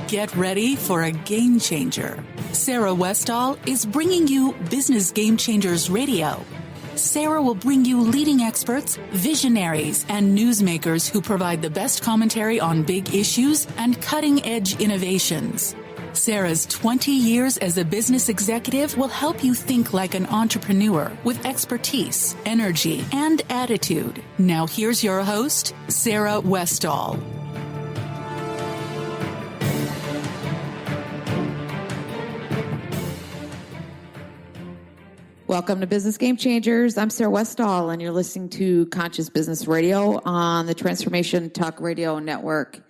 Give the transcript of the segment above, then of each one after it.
Get ready for a game changer. Sarah Westall is bringing you Business Game Changers Radio. Sarah will bring you leading experts, visionaries, and newsmakers who provide the best commentary on big issues and cutting-edge innovations. Sarah's 20 years as a business executive will help you think like an entrepreneur with expertise, energy, and attitude. Now here's your host, Sarah Westall. Welcome to Business Game Changers. I'm Sarah Westall, and you're listening to Conscious Business Radio on the Transformation Talk Radio Network.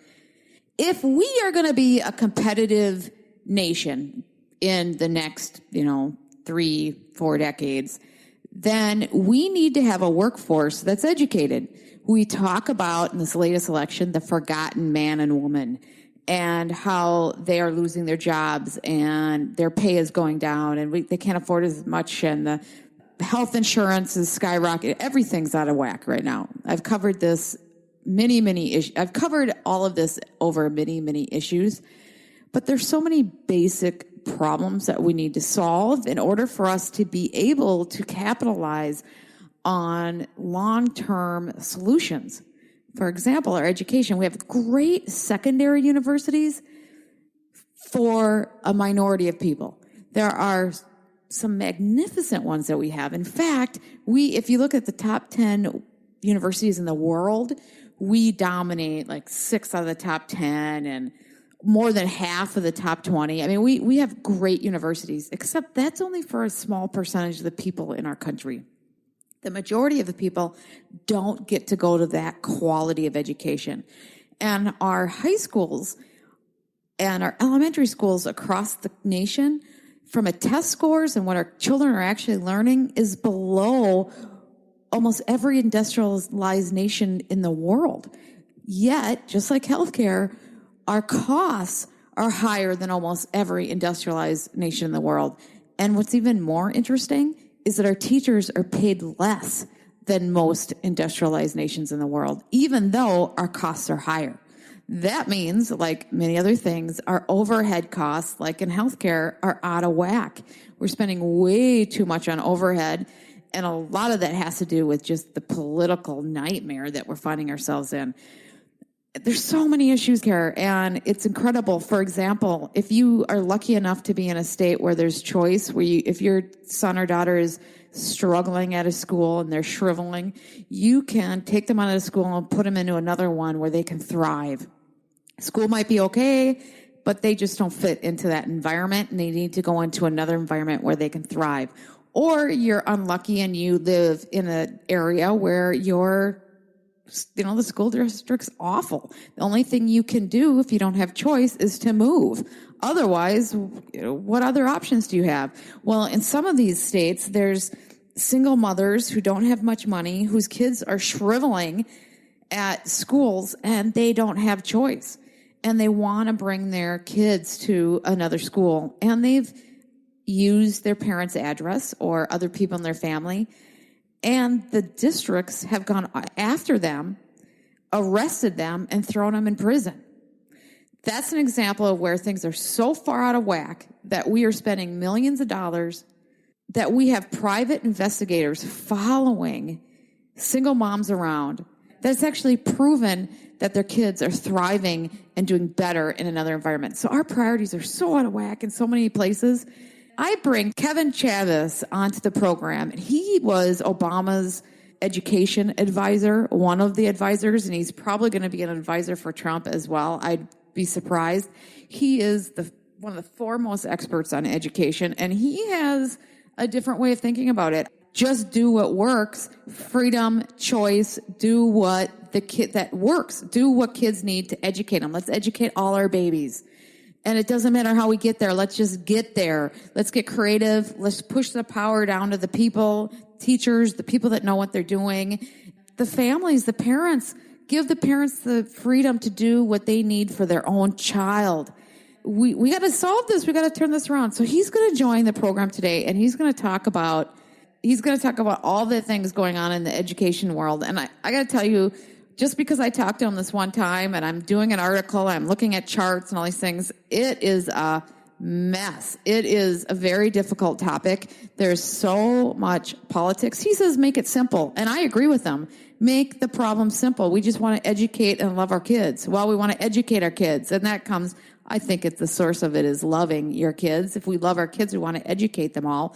If we are going to be a competitive nation in the next, 3-4 decades, then we need to have a workforce that's educated. We talk about in this latest election the forgotten man and woman, and how they are losing their jobs and their pay is going down and they can't afford as much, and the health insurance is skyrocketing. Everything's out of whack right now. I've covered this many issues. I've covered all of this over many issues, but there's so many basic problems that we need to solve in order for us to be able to capitalize on long-term solutions. For example, our education, we have great secondary universities for a minority of people. There are some magnificent ones that we have. In fact, if you look at the top 10 universities in the world, we dominate like 6 out of the top 10 and more than half of the top 20. I mean, we have great universities, except that's only for a small percentage of the people in our country. The majority of the people don't get to go to that quality of education. And our high schools and our elementary schools across the nation, from a test scores and what our children are actually learning, is below almost every industrialized nation in the world. Yet, just like healthcare, our costs are higher than almost every industrialized nation in the world. And what's even more interesting is that our teachers are paid less than most industrialized nations in the world, even though our costs are higher. That means, like many other things, our overhead costs, like in healthcare, are out of whack. We're spending way too much on overhead, and a lot of that has to do with just the political nightmare that we're finding ourselves in. There's so many issues here, and it's incredible. For example, if you are lucky enough to be in a state where there's choice, if your son or daughter is struggling at a school and they're shriveling, you can take them out of the school and put them into another one where they can thrive. School might be okay, but they just don't fit into that environment, and they need to go into another environment where they can thrive. Or you're unlucky and you live in an area where the school district's awful. The only thing you can do if you don't have choice is to move. Otherwise, what other options do you have? Well, in some of these states, there's single mothers who don't have much money, whose kids are shriveling at schools, and they don't have choice. And they want to bring their kids to another school. And they've used their parents' address or other people in their family. And the districts have gone after them, arrested them, and thrown them in prison. That's an example of where things are so far out of whack that we are spending millions of dollars, that we have private investigators following single moms around. That's actually proven that their kids are thriving and doing better in another environment. So our priorities are so out of whack in so many places. I bring Kevin Chavez onto the program. He was Obama's education advisor, one of the advisors, and he's probably going to be an advisor for Trump as well. I'd be surprised. He is one of the foremost experts on education, and he has a different way of thinking about it. Just do what works, freedom, choice, do what that works. Do what kids need to educate them. Let's educate all our babies. And it doesn't matter how we get there. Let's just get there. Let's get creative. Let's push the power down to the people, teachers, the people that know what they're doing, the families, the parents. Give the parents the freedom to do what they need for their own child. We got to solve this. We got to turn this around. So he's going to join the program today, and he's going to talk about all the things going on in the education world. And I got to tell you, just because I talked to him this one time and I'm doing an article, I'm looking at charts and all these things, it is a mess. It is a very difficult topic. There's so much politics. He says, make it simple. And I agree with him. Make the problem simple. We just want to educate and love our kids. Well, we want to educate our kids. And that comes, I think it's the source of it is loving your kids. If we love our kids, we want to educate them all.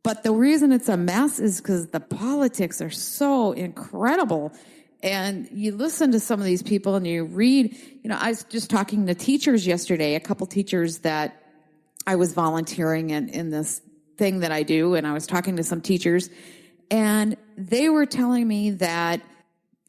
But the reason it's a mess is because the politics are so incredible. And you listen to some of these people and you read, I was just talking to teachers yesterday, a couple teachers that I was volunteering in this thing that I do. And I was talking to some teachers and they were telling me that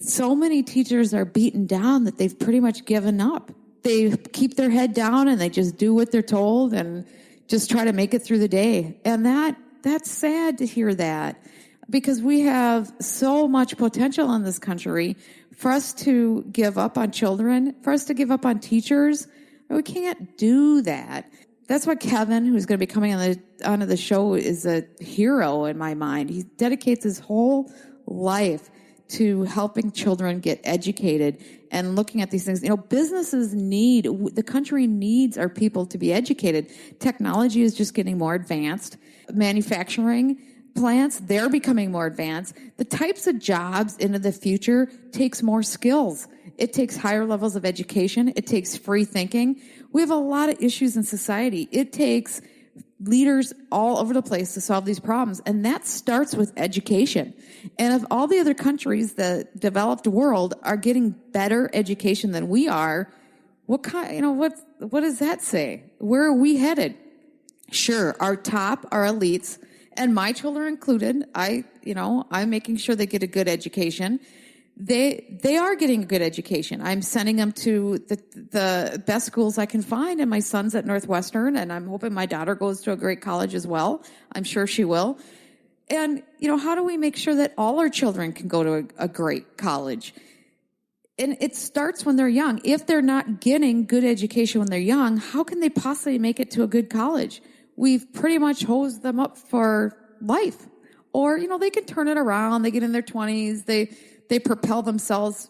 so many teachers are beaten down that they've pretty much given up. They keep their head down and they just do what they're told and just try to make it through the day. And that's sad to hear that. Because we have so much potential in this country for us to give up on children, for us to give up on teachers. We can't do that. That's why Kevin, who's going to be coming onto the show, is a hero in my mind. He dedicates his whole life to helping children get educated and looking at these things. Businesses the country needs our people to be educated. Technology is just getting more advanced. Manufacturing plants, they're becoming more advanced. The types of jobs into the future takes more skills. It takes higher levels of education. It takes free thinking. We have a lot of issues in society. It takes leaders all over the place to solve these problems. And that starts with education. And if all the other countries, the developed world, are getting better education than we are, what does that say? Where are we headed? Sure, our elites, and my children included, I'm making sure they get a good education. They are getting a good education. I'm sending them to the best schools I can find, and my son's at Northwestern, and I'm hoping my daughter goes to a great college as well. I'm sure she will. And, how do we make sure that all our children can go to a great college? And it starts when they're young. If they're not getting good education when they're young, how can they possibly make it to a good college? We've pretty much hosed them up for life. Or, they can turn it around. They get in their 20s. They propel themselves,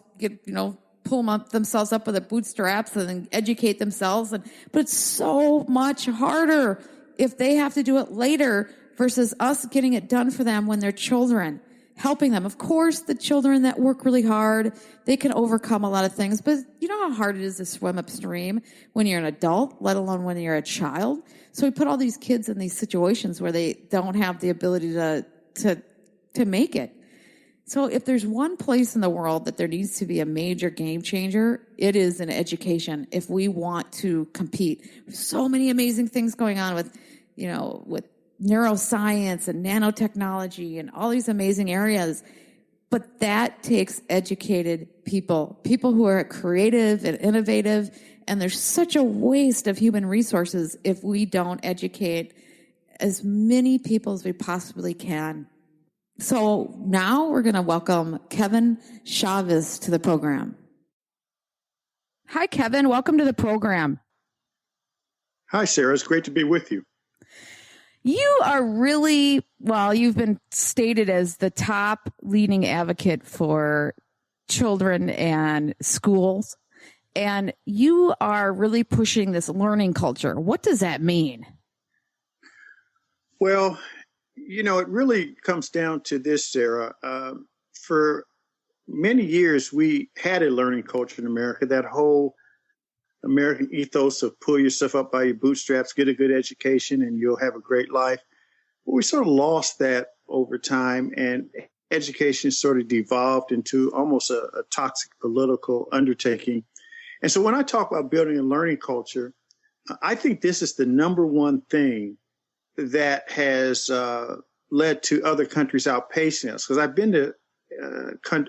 pull themselves up with the bootstraps and then educate themselves. But it's so much harder if they have to do it later versus us getting it done for them when they're children, helping them. Of course, the children that work really hard, they can overcome a lot of things. But you know how hard it is to swim upstream when you're an adult, let alone when you're a child? So we put all these kids in these situations where they don't have the ability to make it. So if there's one place in the world that there needs to be a major game changer, it is in education. If we want to compete, so many amazing things going on with neuroscience and nanotechnology and all these amazing areas. But that takes educated people who are creative and innovative. And there's such a waste of human resources if we don't educate as many people as we possibly can. So now we're going to welcome Kevin Chavez to the program. Hi, Kevin. Welcome to the program. Hi, Sarah. It's great to be with you. You are really, you've been stated as the top leading advocate for children and schools, and you are really pushing this learning culture. What does that mean? Well, it really comes down to this, Sarah. For many years, we had a learning culture in America, that whole American ethos of pull yourself up by your bootstraps, get a good education, and you'll have a great life. But we sort of lost that over time, and education sort of devolved into almost a toxic political undertaking. And so when I talk about building a learning culture, I think this is the number one thing that has led to other countries outpacing us. Because I've been to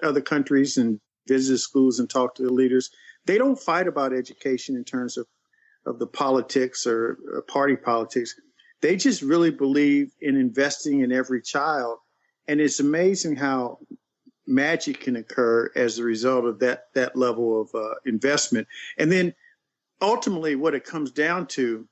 other countries and visited schools and talked to the leaders. They don't fight about education in terms of the politics or party politics. They just really believe in investing in every child. And it's amazing how magic can occur as a result of that level of investment. And then ultimately what it comes down to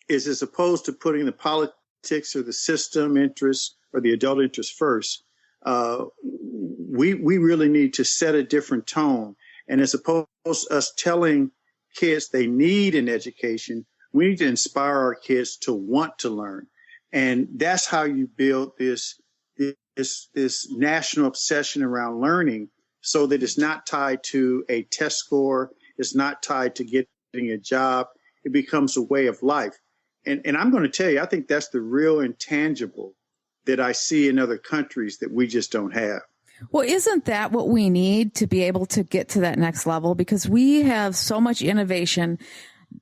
is, as opposed to putting the politics or the system interests or the adult interests first, we really need to set a different tone. And as opposed to us telling kids they need an education, we need to inspire our kids to want to learn. And that's how you build this national obsession around learning, so that it's not tied to a test score. It's not tied to getting a job. It becomes a way of life. And I'm going to tell you, I think that's the real intangible that I see in other countries that we just don't have. Well, isn't that what we need to be able to get to that next level? Because we have so much innovation,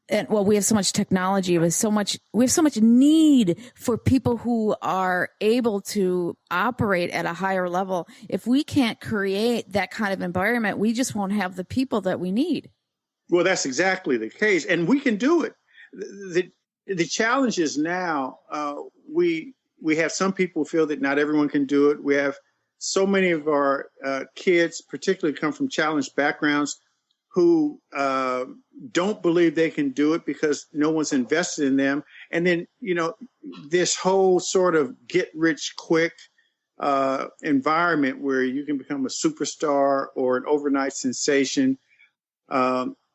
and we have so much technology, we have so much need for people who are able to operate at a higher level. If we can't create that kind of environment, we just won't have the people that we need. Well, that's exactly the case, and we can do it. The challenge is now we have some people feel that not everyone can do it. We have so many of our kids, particularly come from challenged backgrounds, who don't believe they can do it because no one's invested in them. And then, this whole sort of get rich quick environment where you can become a superstar or an overnight sensation.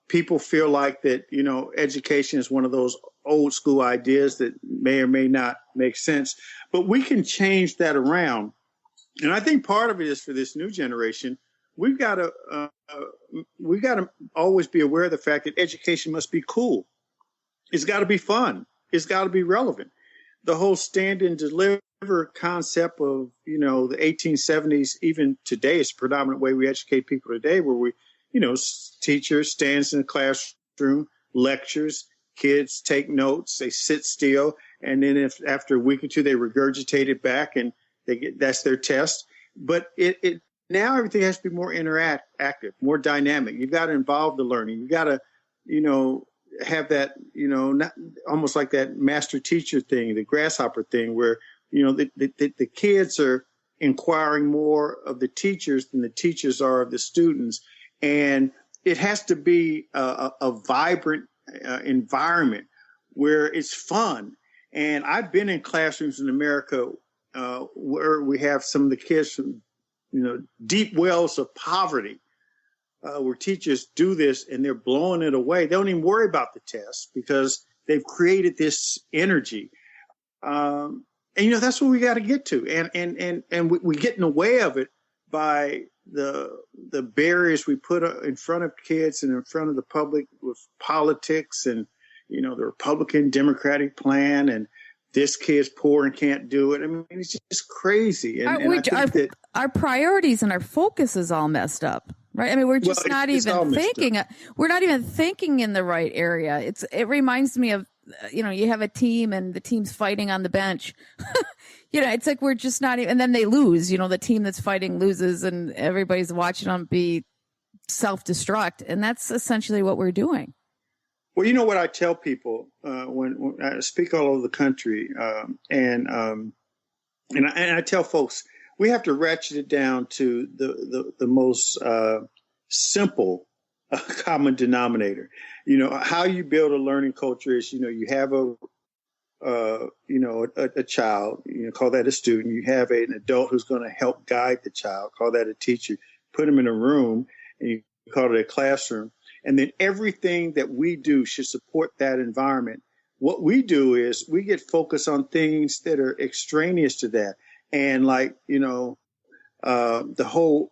People feel like that, education is one of those old school ideas that may or may not make sense. But we can change that around. And I think part of it is for this new generation, we've got to always be aware of the fact that education must be cool. It's got to be fun. It's got to be relevant. The whole stand and deliver concept of, the 1870s, even today, is the predominant way we educate people today, where we, teacher stands in the classroom, lectures, kids take notes, they sit still, and then after a week or two, they regurgitate it back and that's their test. But it now everything has to be more interactive, more dynamic. You've got to involve the learning. You've got to, have that, not almost like that master teacher thing, the grasshopper thing, where, the kids are inquiring more of the teachers than the teachers are of the students. And it has to be a vibrant environment where it's fun. And I've been in classrooms in America where we have some of the kids from, deep wells of poverty, where teachers do this and they're blowing it away. They don't even worry about the test because they've created this energy. And that's what we got to get to. And we get in the way of it by the barriers we put in front of kids and in front of the public with politics and, the Republican Democratic plan, and this kid's poor and can't do it. I mean, it's just crazy. And I think our priorities and our focus is all messed up, right? I mean, we're just not even thinking. We're not even thinking in the right area. It reminds me of, you have a team and the team's fighting on the bench. It's like we're just not even, and then they lose. The team that's fighting loses, and everybody's watching them be self-destruct, and that's essentially what we're doing. Well, you know what I tell people when I speak all over the country, and I tell folks, we have to ratchet it down to the most simple common denominator. How you build a learning culture is, you have a child, call that a student. You have an adult who's going to help guide the child, call that a teacher. Put them in a room, and you call it a classroom. And then everything that we do should support that environment. What we do is we get focused on things that are extraneous to that. And like, the whole,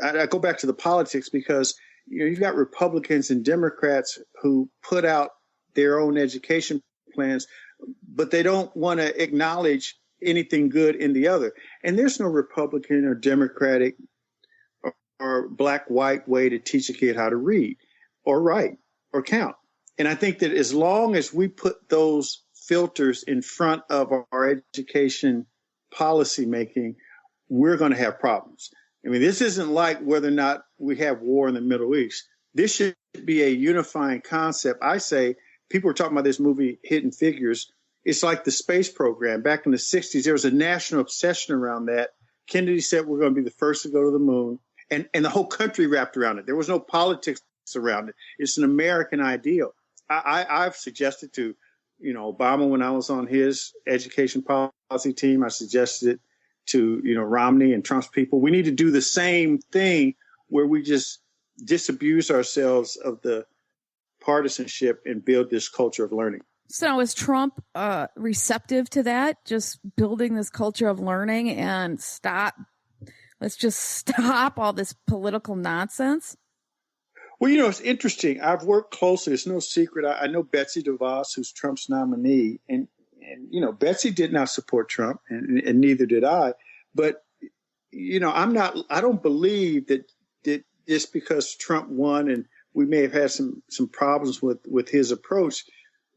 I go back to the politics because, you've got Republicans and Democrats who put out their own education plans, but they don't want to acknowledge anything good in the other. And there's no Republican or Democratic or black-white way to teach a kid how to read or write or count. And I think that as long as we put those filters in front of our education policy making, we're going to have problems. I mean, this isn't like whether or not we have war in the Middle East. This should be a unifying concept. I say, people were talking about this movie, Hidden Figures. It's like the space program. Back in the 60s, there was a national obsession around that. Kennedy said we're going to be the first to go to the moon. And the whole country wrapped around it. There was no politics around it. It's an American ideal. I've suggested to, Obama when I was on his education policy team, I suggested it Romney and Trump's people. We need to do the same thing where we just disabuse ourselves of the partisanship and build this culture of learning. So is Trump receptive to that? Just building this culture of learning and let's just stop all this political nonsense? Well, it's interesting. I've worked closely. It's no secret. I know Betsy DeVos, who's Trump's nominee, and Betsy did not support Trump, and neither did I. But I don't believe that just because Trump won and we may have had some problems with his approach,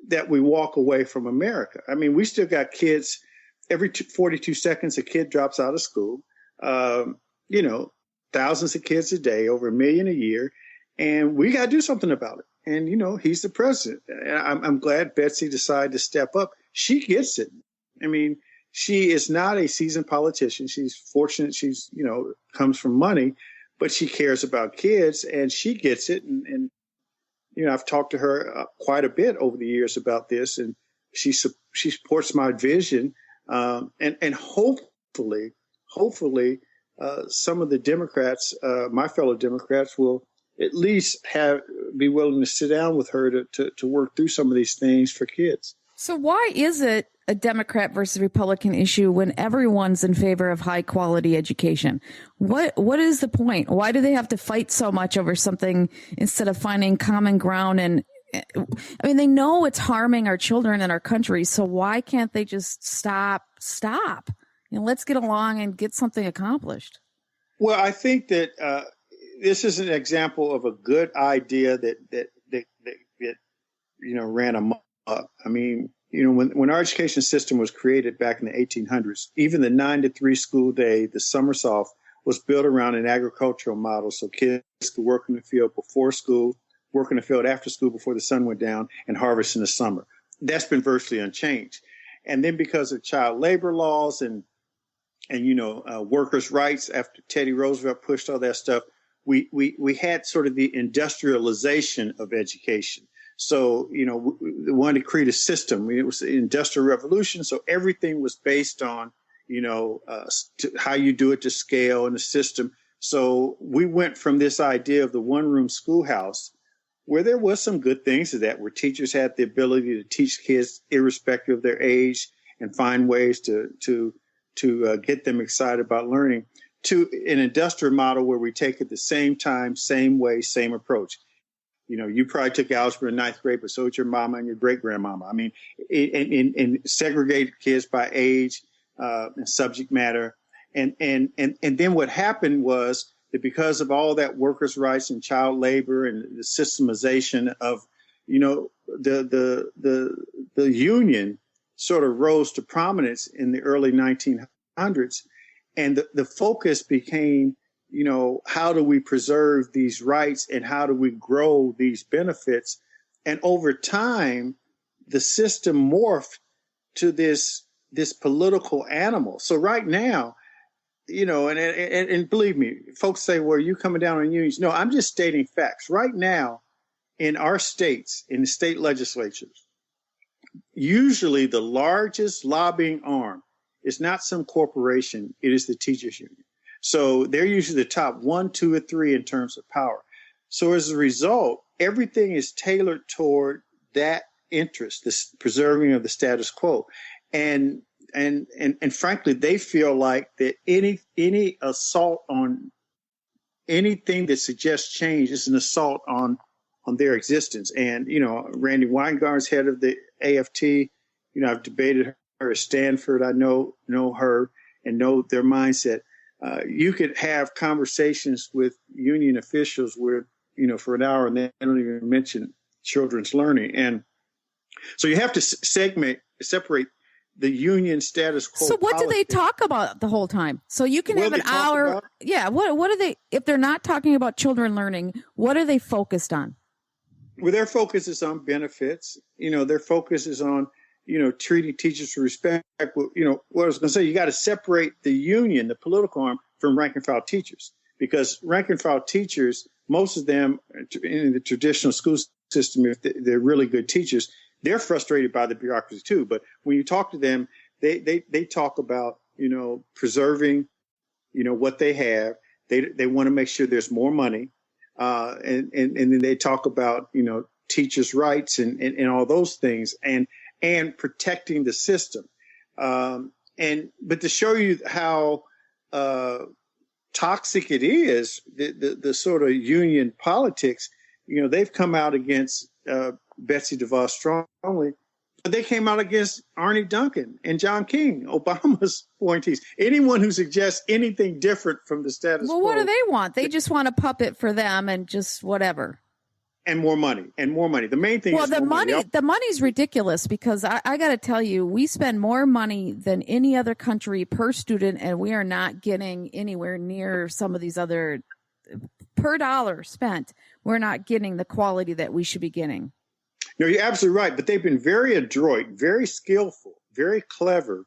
that we walk away from America. I mean, we still got kids. Every 42 seconds, a kid drops out of school. Thousands of kids a day, over 1 million a year. And we got to do something about it. And, he's the president. I'm glad Betsy decided to step up. She gets it. I mean, she is not a seasoned politician. She's fortunate. She's, comes from money, but she cares about kids and she gets it. And I've talked to her quite a bit over the years about this, and she supports my vision. And hopefully, some of the Democrats, my fellow Democrats, will at least be willing to sit down with her to work through some of these things for kids. So why is it a Democrat versus Republican issue when everyone's in favor of high quality education? What is the point? Why do they have to fight so much over something instead of finding common ground? And I mean, they know it's harming our children and our country. So why can't they just stop? Let's get along and get something accomplished. Well, I think that this is an example of a good idea that ran amok. I mean, when our education system was created back in the 1800s, even the 9 to 3 school day, the summers off, was built around an agricultural model. So kids could work in the field before school, work in the field after school before the sun went down, and harvest in the summer. That's been virtually unchanged. And then because of child labor laws and workers' rights, after Teddy Roosevelt pushed all that stuff, we had sort of the industrialization of education. So, we wanted to create a system. It was the Industrial Revolution. So everything was based on, how you do it to scale and the system. So we went from this idea of the one-room schoolhouse, where there was some good things to that, where teachers had the ability to teach kids irrespective of their age and find ways to get them excited about learning, to an industrial model where we take it the same time, same way, same approach. You probably took algebra in 9th grade, but so did your mama and your great grandmama. I mean, and segregated kids by age and subject matter. And then what happened was that because of all that workers' rights and child labor and the systemization of, the union sort of rose to prominence in the early 1900s. And the focus became, how do we preserve these rights and how do we grow these benefits? And over time, the system morphed to this political animal. So right now, and believe me, folks say, well, are you coming down on unions? No, I'm just stating facts. Right now, in our states, in the state legislatures, usually the largest lobbying arm is not some corporation, it is the teachers union. So they're usually the top 1, 2, or 3 in terms of power. So as a result, everything is tailored toward that interest, this preserving of the status quo. And frankly, they feel like that any assault on anything that suggests change is an assault on their existence. And, Randy Weingarten's head of the AFT, I've debated her at Stanford. I know her and know their mindset. You could have conversations with union officials where, for an hour and they don't even mention children's learning. And so you have to separate the union status quo. So what do they talk about the whole time? So you can have an hour. Yeah. What are they, if they're not talking about children learning, what are they focused on? Well, their focus is on benefits. Their focus is on, treating teachers with respect. What I was going to say, you got to separate the union, the political arm, from rank and file teachers, because rank and file teachers, most of them in the traditional school system, if they're really good teachers, they're frustrated by the bureaucracy too. But when you talk to them, they talk about, preserving, what they have. They want to make sure there's more money. And then they talk about, teachers' rights and all those things and protecting the system. But to show you how toxic it is, the sort of union politics, they've come out against Betsy DeVos strongly, but they came out against Arne Duncan and John King, Obama's appointees. Anyone who suggests anything different from the status quo. Well, what do they want? They just want a puppet for them and just whatever. And more money. The main thing is the money. The money's ridiculous because I got to tell you, we spend more money than any other country per student, and we are not getting anywhere near some of these other per dollar spent. We're not getting the quality that we should be getting. No, you're absolutely right. But they've been very adroit, very skillful, very clever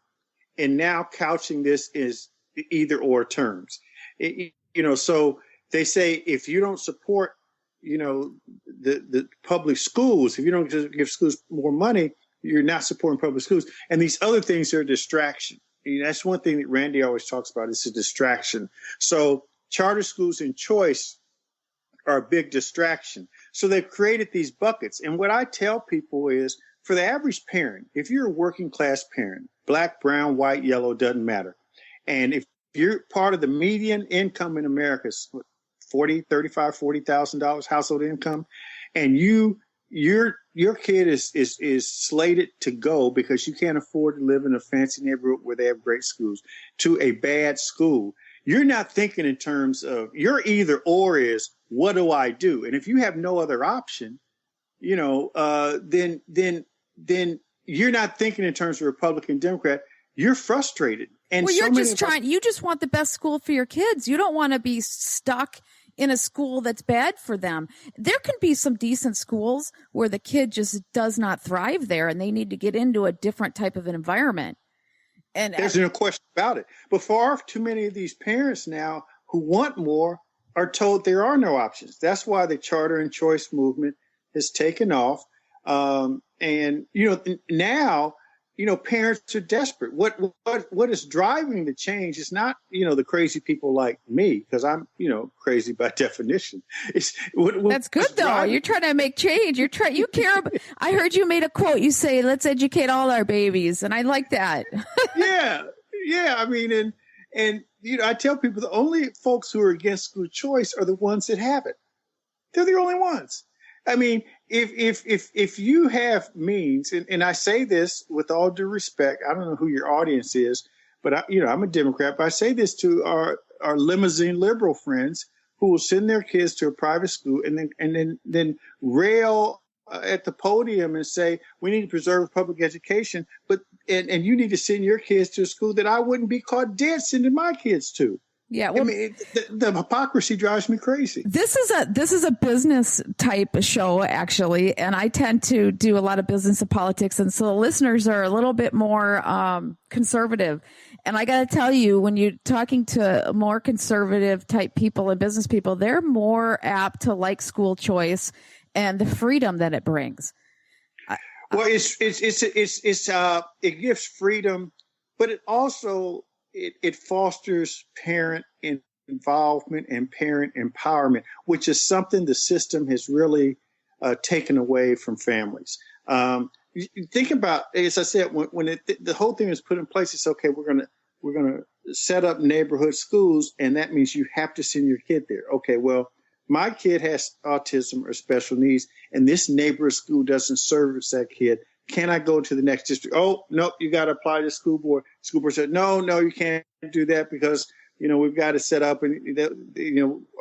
in now couching this as either or terms. So they say if you don't support, the public schools, if you don't give schools more money, you're not supporting public schools. And these other things are a distraction. That's one thing that Randy always talks about. It's a distraction. So charter schools and choice are a big distraction. So they've created these buckets. And what I tell people is for the average parent, if you're a working class parent, black, brown, white, yellow, doesn't matter. And if you're part of the median income in America, $40,000 household income, and your kid is slated to go because you can't afford to live in a fancy neighborhood where they have great schools to a bad school, you're not thinking in terms of your either or is what do I do? And if you have no other option, then you're not thinking in terms of Republican, Democrat. You're frustrated. And well, you just want the best school for your kids. You don't want to be stuck in a school that's bad for them. There can be some decent schools where the kid just does not thrive there and they need to get into a different type of an environment. And there's no question about it. But far too many of these parents now who want more are told there are no options. That's why the charter and choice movement has taken off. And now, parents are desperate. What is driving the change is not, the crazy people like me, because I'm, crazy by definition. That's good though. You're trying to make change. You care about, I heard you made a quote. You say, let's educate all our babies. And I like that. Yeah. I mean, and I tell people the only folks who are against school choice are the ones that have it. They're the only ones. I mean, if you have means, and I say this with all due respect, I don't know who your audience is, but I'm a Democrat, but I say this to our limousine liberal friends who will send their kids to a private school and then rail at the podium and say, we need to preserve public education, but and you need to send your kids to a school that I wouldn't be caught dead sending my kids to. Yeah, well, I mean, the hypocrisy drives me crazy. This is a business type show, actually, and I tend to do a lot of business and politics, and so the listeners are a little bit more conservative. And I got to tell you, when you're talking to more conservative type people and business people, they're more apt to like school choice and the freedom that it brings. Well, it gives freedom, but it also it fosters parent involvement and parent empowerment, which is something the system has really taken away from families. Think about, as I said, when the whole thing was put in place, it's okay. We're gonna set up neighborhood schools, and that means you have to send your kid there. Okay, well, my kid has autism or special needs, and this neighborhood school doesn't service that kid. Can I go to the next district? Oh, no, you got to apply to the school board. School board said, no, you can't do that because, we've got to set up and,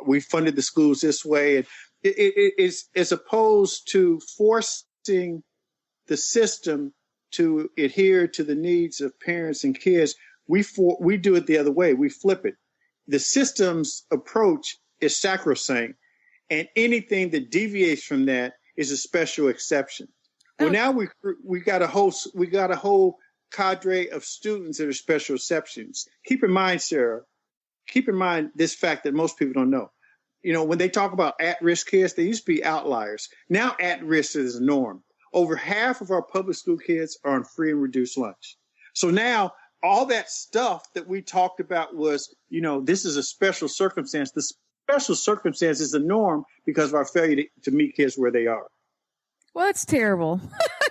we funded the schools this way. And it's as opposed to forcing the system to adhere to the needs of parents and kids, we do it the other way. We flip it. The system's approach is sacrosanct, and anything that deviates from that is a special exception. Well, now we got a whole cadre of students that are special exceptions. Keep in mind, Sarah, this fact that most people don't know. When they talk about at-risk kids, they used to be outliers. Now at-risk is the norm. Over half of our public school kids are on free and reduced lunch. So now all that stuff that we talked about was, this is a special circumstance. The special circumstance is the norm because of our failure to meet kids where they are. Well, it's terrible.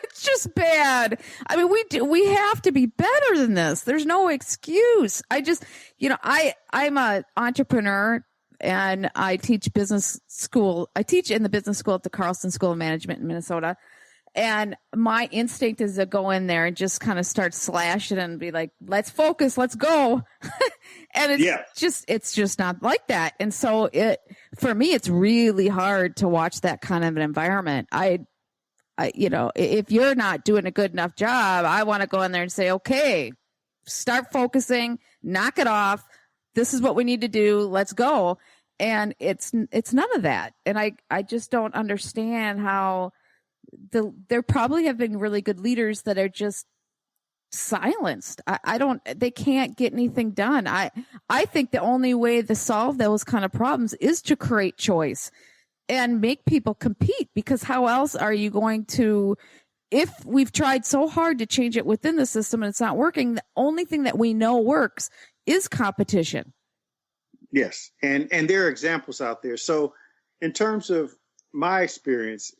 It's just bad. I mean, we have to be better than this. There's no excuse. I'm an entrepreneur and I teach business school. I teach in the business school at the Carlson School of Management in Minnesota. And my instinct is to go in there and just kind of start slashing and be like, let's focus, let's go. And it's just not like that. And so for me, it's really hard to watch that kind of an environment. If you're not doing a good enough job, I want to go in there and say, okay, start focusing, knock it off. This is what we need to do. Let's go. And it's none of that. And I just don't understand how there probably have been really good leaders that are just silenced. They can't get anything done. I think the only way to solve those kind of problems is to create choice and make people compete, because how else are you going to, if we've tried so hard to change it within the system and it's not working, the only thing that we know works is competition. Yes. And there are examples out there. So in terms of my experience,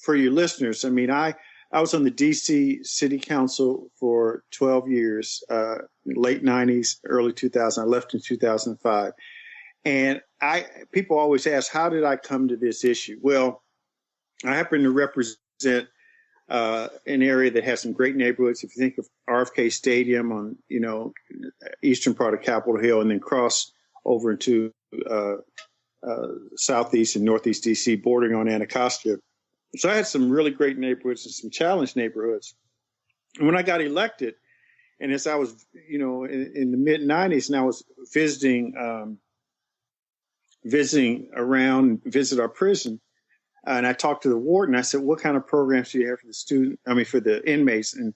for your listeners, I mean, I was on the DC City Council for 12 years, late 90s, early 2000. I left in 2005. And people always ask, how did I come to this issue? Well, I happen to represent an area that has some great neighborhoods. If you think of RFK Stadium on, eastern part of Capitol Hill, and then cross over into southeast and northeast DC, bordering on Anacostia. So I had some really great neighborhoods and some challenged neighborhoods. And when I got elected, and as I was, in the mid 90s, and I was visiting around, visit our prison, and I talked to the warden. I said, "What kind of programs do you have for for the inmates, and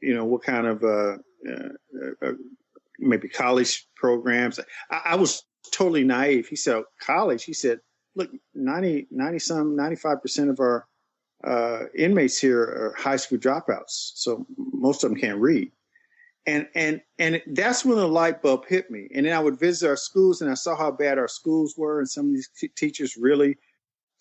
what kind of maybe college programs?" I was totally naive. He said, "College?" He said, "Look, 95% of our inmates here are high school dropouts, so most of them can't read." And that's when the light bulb hit me. And then I would visit our schools, and I saw how bad our schools were, and some of these teachers really,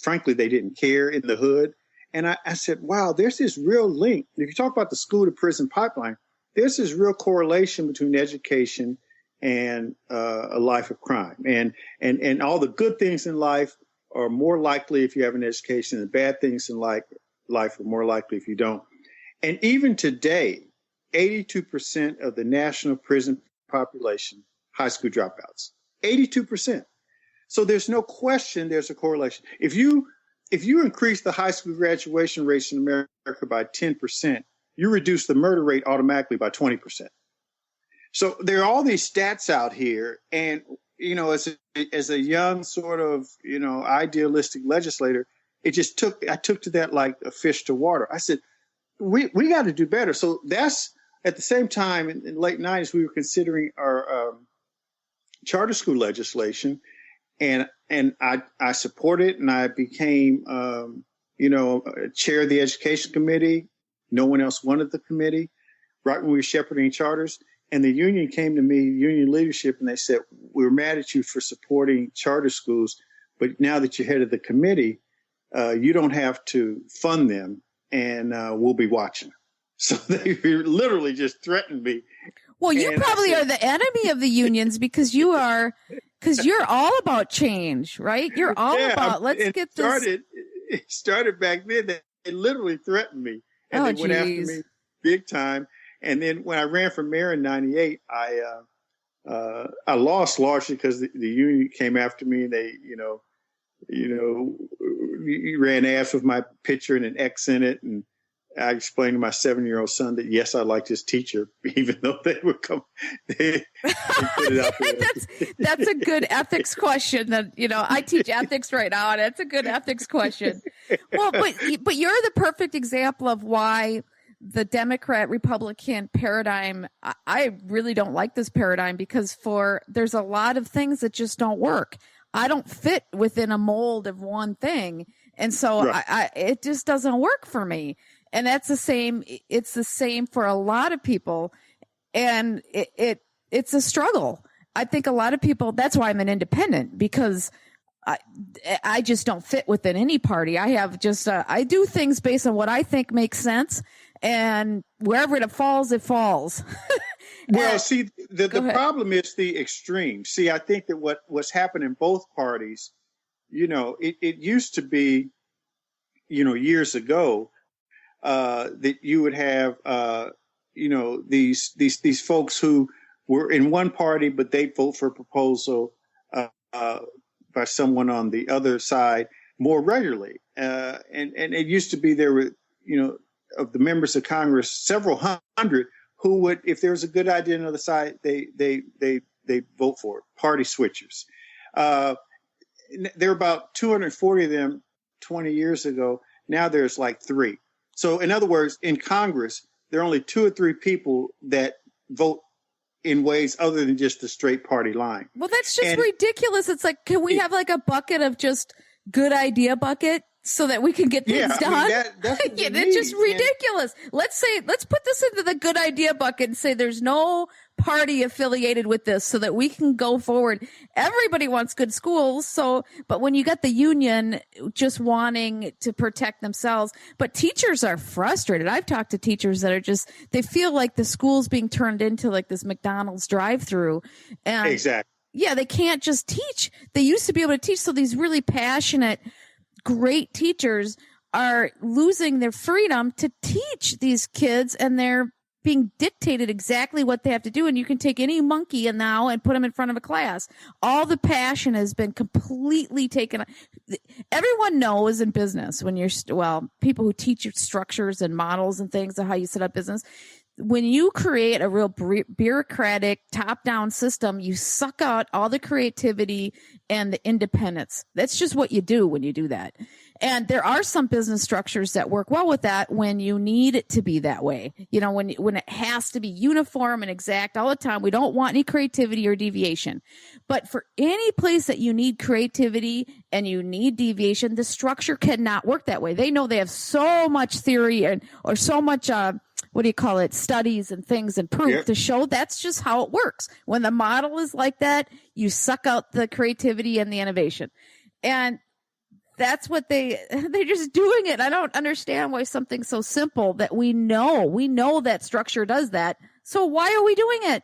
frankly, they didn't care in the hood. And I said, wow, there's this real link. If you talk about the school to prison pipeline, there's this real correlation between education and a life of crime. And all the good things in life are more likely if you have an education. The bad things in life are more likely if you don't. And even today, 82% of the national prison population, high school dropouts, 82%. So there's no question there's a correlation. If you increase the high school graduation rates in America by 10%, you reduce the murder rate automatically by 20%. So there are all these stats out here. And, as a young sort of, idealistic legislator, I took to that like a fish to water. I said, we got to do better. So that's at the same time in the late 90s, we were considering our charter school legislation. And I supported it, and I became, chair of the education committee. No one else wanted the committee right when we were shepherding charters. And the union came to me, union leadership, and they said, we're mad at you for supporting charter schools, but now that you're head of the committee, you don't have to fund them, and we'll be watching. So they literally just threatened me. Well, you probably are the enemy of the unions because you're all about change, right? You're all about, let's get this. It started back then. They literally threatened me, and they went after me big time. And then when I ran for mayor in 98, I lost largely because the union came after me, and they, ran ads with my picture and an X in it. And I explained to my 7-year-old son that, yes, I liked his teacher, even though they would come. They put it out there. That's a good ethics question. That I teach ethics right now, and it's a good ethics question. Well, but you're the perfect example of why the Democrat-Republican paradigm. I really don't like this paradigm because there's a lot of things that just don't work. I don't fit within a mold of one thing, and so right. It just doesn't work for me. And that's the same. It's the same for a lot of people. And it's a struggle. I think a lot of people, that's why I'm an independent, because I just don't fit within any party. I have just, I do things based on what I think makes sense, and wherever it falls, it falls. Well, see, the problem is the extreme. See, I think that what's happened in both parties, it used to be, years ago, that you would have, these folks who were in one party, but they vote for a proposal by someone on the other side more regularly. And it used to be there were, of the members of Congress, several hundred who would, if there was a good idea on the other side, they vote for it. Party switchers. There were about 240 of them 20 years ago. Now there's like 3. So in other words, in Congress, there are only 2 or 3 people that vote in ways other than just the straight party line. Well, that's just ridiculous. It's like, can we have like a bucket of just good idea bucket so that we can get things done? I mean, that's what it's just ridiculous. Let's put this into the good idea bucket and say there's no party affiliated with this so that we can go forward. Everybody wants good schools. But when you got the union just wanting to protect themselves, but teachers are frustrated. I've talked to teachers that are just, they feel like the school's being turned into like this McDonald's drive-through. And exactly. Yeah, they can't just teach. They used to be able to teach. So these really passionate, great teachers are losing their freedom to teach these kids, and they're being dictated exactly what they have to do. And you can take any monkey now and put them in front of a class. All the passion has been completely taken. Everyone knows in business when people who teach structures and models and things of how you set up business, when you create a real bureaucratic top-down system, you suck out all the creativity and the independence. That's just what you do when you do that. And there are some business structures that work well with that when you need it to be that way. When it has to be uniform and exact all the time, we don't want any creativity or deviation. But for any place that you need creativity and you need deviation, the structure cannot work that way. They know they have so much theory or so much, studies and things and proof to show that's just how it works. When the model is like that, you suck out the creativity and the innovation. And that's what they're just doing it. I don't understand why something so simple that we know that structure does that. So why are we doing it?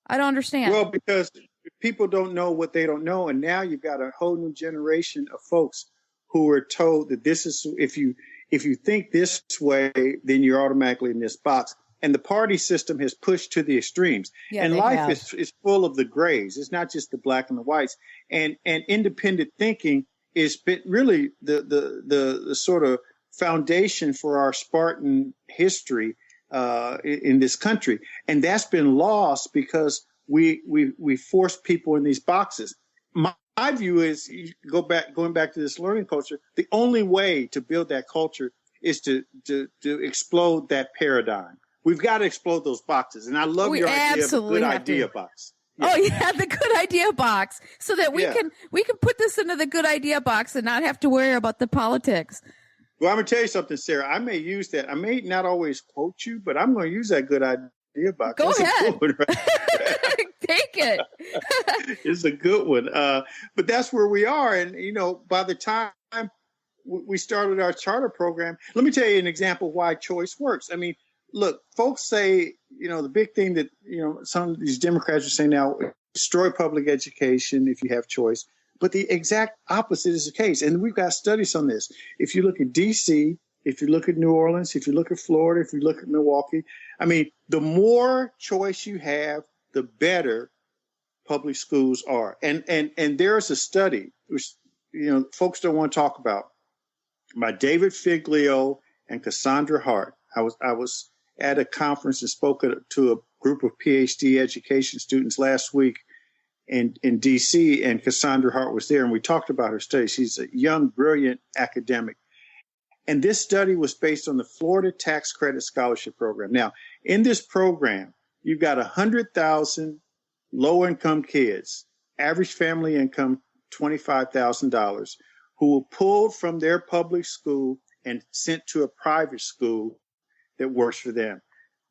I don't understand. Well, because people don't know what they don't know. And now you've got a whole new generation of folks who are told that this is, if you think this way, then you're automatically in this box. And the party system has pushed to the extremes. Yeah, and life is full of the grays. It's not just the black and the whites. And independent thinking is really the sort of foundation for our Spartan history in this country. And that's been lost because we force people in these boxes. My view is going back to this learning culture. The only way to build that culture is to explode that paradigm. We've got to explode those boxes. And I love your idea of a good idea box. Yeah. Oh yeah, the good idea box, so that we can put this into the good idea box and not have to worry about the politics. Well, I'm gonna tell you something, Sarah. I may use that. I may not always quote you, but I'm going to use that good idea box. Go That's ahead. A good one, right? Take it. It's a good one. But that's where we are. And, by the time we started our charter program, let me tell you an example of why choice works. I mean, look, folks say, the big thing that, some of these Democrats are saying now, destroy public education if you have choice. But the exact opposite is the case. And we've got studies on this. If you look at D.C., if you look at New Orleans, if you look at Florida, if you look at Milwaukee, I mean, the more choice you have, the better public schools are. And there's a study, which, folks don't want to talk about, by David Figlio and Cassandra Hart. I was at a conference and spoke to a group of PhD education students last week in D.C., and Cassandra Hart was there, and we talked about her study. She's a young, brilliant academic. And this study was based on the Florida Tax Credit Scholarship Program. Now, in this program, you've got 100,000 low-income kids, average family income $25,000, who were pulled from their public school and sent to a private school that works for them.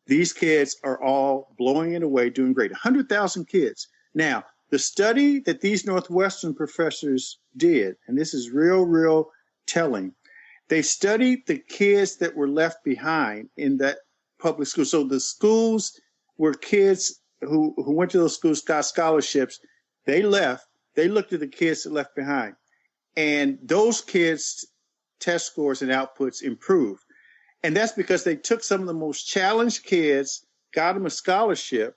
these kids are all blowing it away, doing great. 100,000 kids. Now, the study that these Northwestern professors did, and this is real telling, they studied the kids that were left behind in that public school. So the schools where kids who went to those schools got scholarships, they left. They looked at the kids that left behind. And those kids' test scores and outputs improved. And that's because they took some of the most challenged kids, got them a scholarship,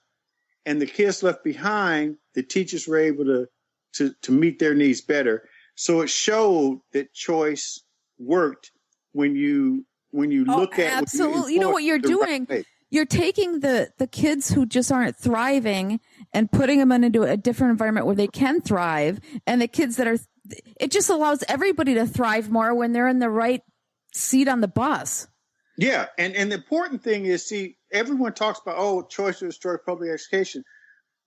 and the kids left behind, the teachers were able to meet their needs better. So it showed that choice worked when you look at absolutely. You know what you're doing? Right, you're taking the kids who just aren't thriving and putting them into a different environment where they can thrive, and the kids that are, it just allows everybody to thrive more when they're in the right seat on the bus. Yeah, and the important thing is, see, everyone talks about, choice will destroy public education.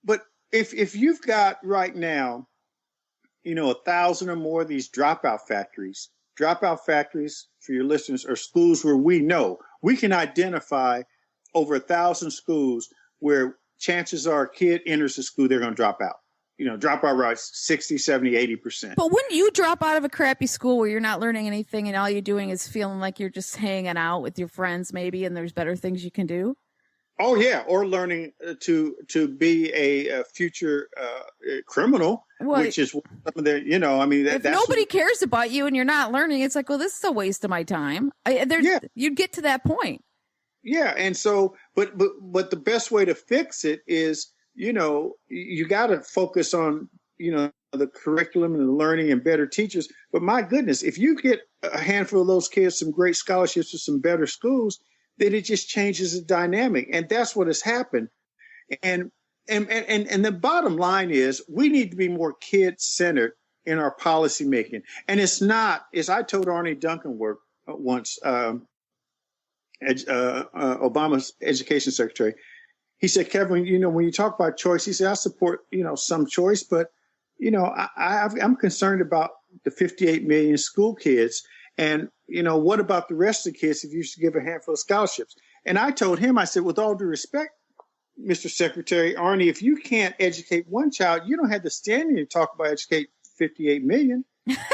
But if you've got right now, 1,000 or more of these dropout factories for your listeners are schools where we know we can identify over 1,000 schools where chances are a kid enters the school, they're going to drop out. Dropout rates 60, 70, 80%. But wouldn't you drop out of a crappy school where you're not learning anything and all you're doing is feeling like you're just hanging out with your friends maybe and there's better things you can do? Oh, yeah. Or learning to be a future criminal, which is some of the, if nobody cares about you and you're not learning, it's like, well, this is a waste of my time. You'd get to that point. Yeah. And so, but the best way to fix it is, you got to focus on, the curriculum and the learning and better teachers. But my goodness, if you get a handful of those kids some great scholarships to some better schools, then it just changes the dynamic. And that's what has happened. And the bottom line is we need to be more kid-centered in our policy making. And it's not, as I told Arnie Duncan once, Obama's education secretary, he said, Kevin, when you talk about choice, he said, I support, some choice, but, I'm concerned about the 58 million school kids. And, what about the rest of the kids if you should give a handful of scholarships? And I told him, I said, with all due respect, Mr. Secretary, Arnie, if you can't educate one child, you don't have the standing to talk about educate 58 million.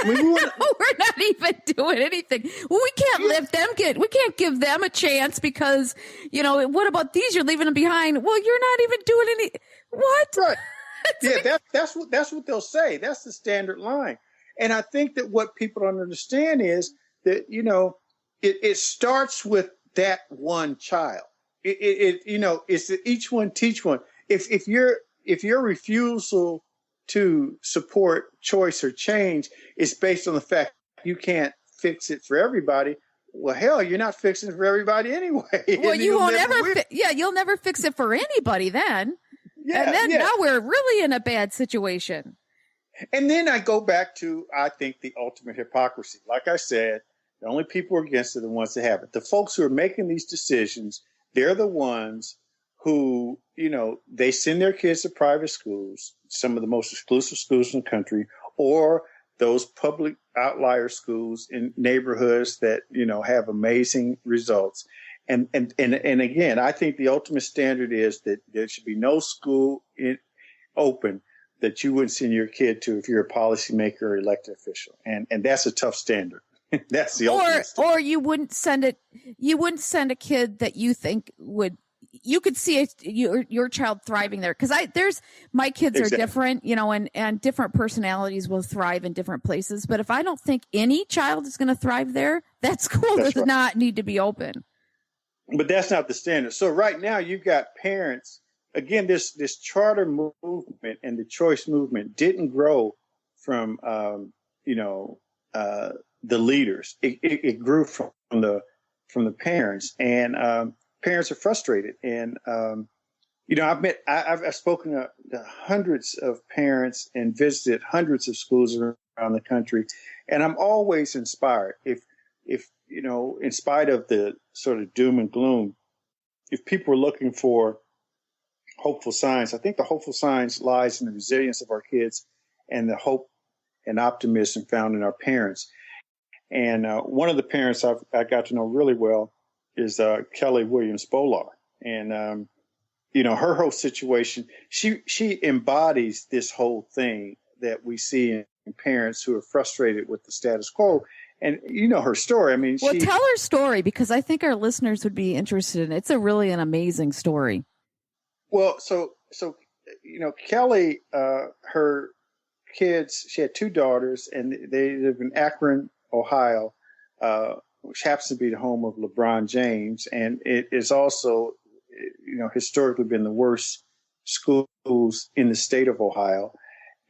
We're not even doing anything. Well, we can't let them we can't give them a chance because, what about these? You're leaving them behind. Well, you're not even doing any. What? Right. Yeah, that's what they'll say. That's the standard line. And I think that what people don't understand is that, it starts with that one child. It's that each one teach one. If your refusal to support choice or change is based on the fact you can't fix it for everybody, well, hell, you're not fixing it for everybody anyway. Well, you won't ever. You'll never fix it for anybody then. Yeah, and then now we're really in a bad situation. And then I go back to, I think, the ultimate hypocrisy. Like I said, the only people who are against it are the ones that have it. The folks who are making these decisions, they're the ones who, they send their kids to private schools, some of the most exclusive schools in the country, or those public outlier schools in neighborhoods that, have amazing results. And again, I think the ultimate standard is that there should be no school open that you wouldn't send your kid to if you're a policymaker or elected official. And that's a tough standard. That's the ultimate standard. Or you wouldn't send a kid that you think you could see your child thriving there. Cause my kids are different, and different personalities will thrive in different places. But if I don't think any child is going to thrive there, that school does not need to be open. But that's not the standard. So right now you've got parents, again, this charter movement and the choice movement didn't grow from, the leaders. It grew from the parents, and parents are frustrated. And, I've spoken to hundreds of parents and visited hundreds of schools around the country, and I'm always inspired. If in spite of the sort of doom and gloom, if people are looking for hopeful signs, I think the hopeful signs lies in the resilience of our kids and the hope and optimism found in our parents. And one of the parents I got to know really well is Kelly Williams Bolar. And, her whole situation, she embodies this whole thing that we see in parents who are frustrated with the status quo. And her story. I mean, tell her story, because I think our listeners would be interested in it. It's really an amazing story. Well, so Kelly, her kids, she had 2 daughters, and they live in Akron, Ohio, which happens to be the home of LeBron James, and it is also, historically been the worst schools in the state of Ohio.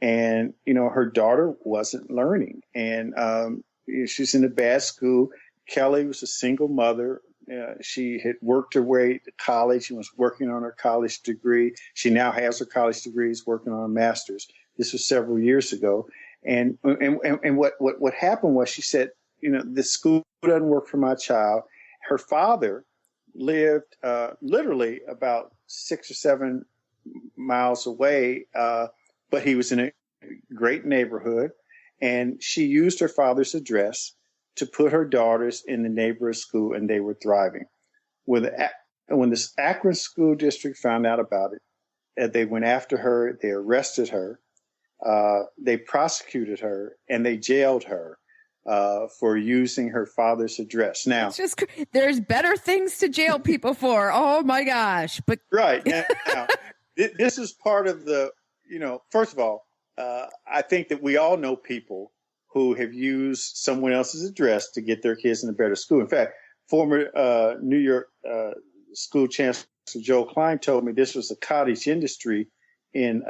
And her daughter wasn't learning, and she's in a bad school. Kelly was a single mother. She had worked her way to college and was working on her college degree. She now has her college degree, is working on a master's. This was several years ago. And what happened was, she said, this school doesn't work for my child. Her father lived literally about 6 or 7 miles away, but he was in a great neighborhood. And she used her father's address to put her daughters in the neighborhood school, and they were thriving. When this Akron school district found out about it, they went after her. They arrested her. They prosecuted her, and they jailed her for using her father's address. Now, it's just, there's better things to jail people for. Oh my gosh! But right now, this is part of the. First of all, I think that we all know people who have used someone else's address to get their kids in a better school. In fact, former New York school chancellor Joe Klein told me this was a cottage industry in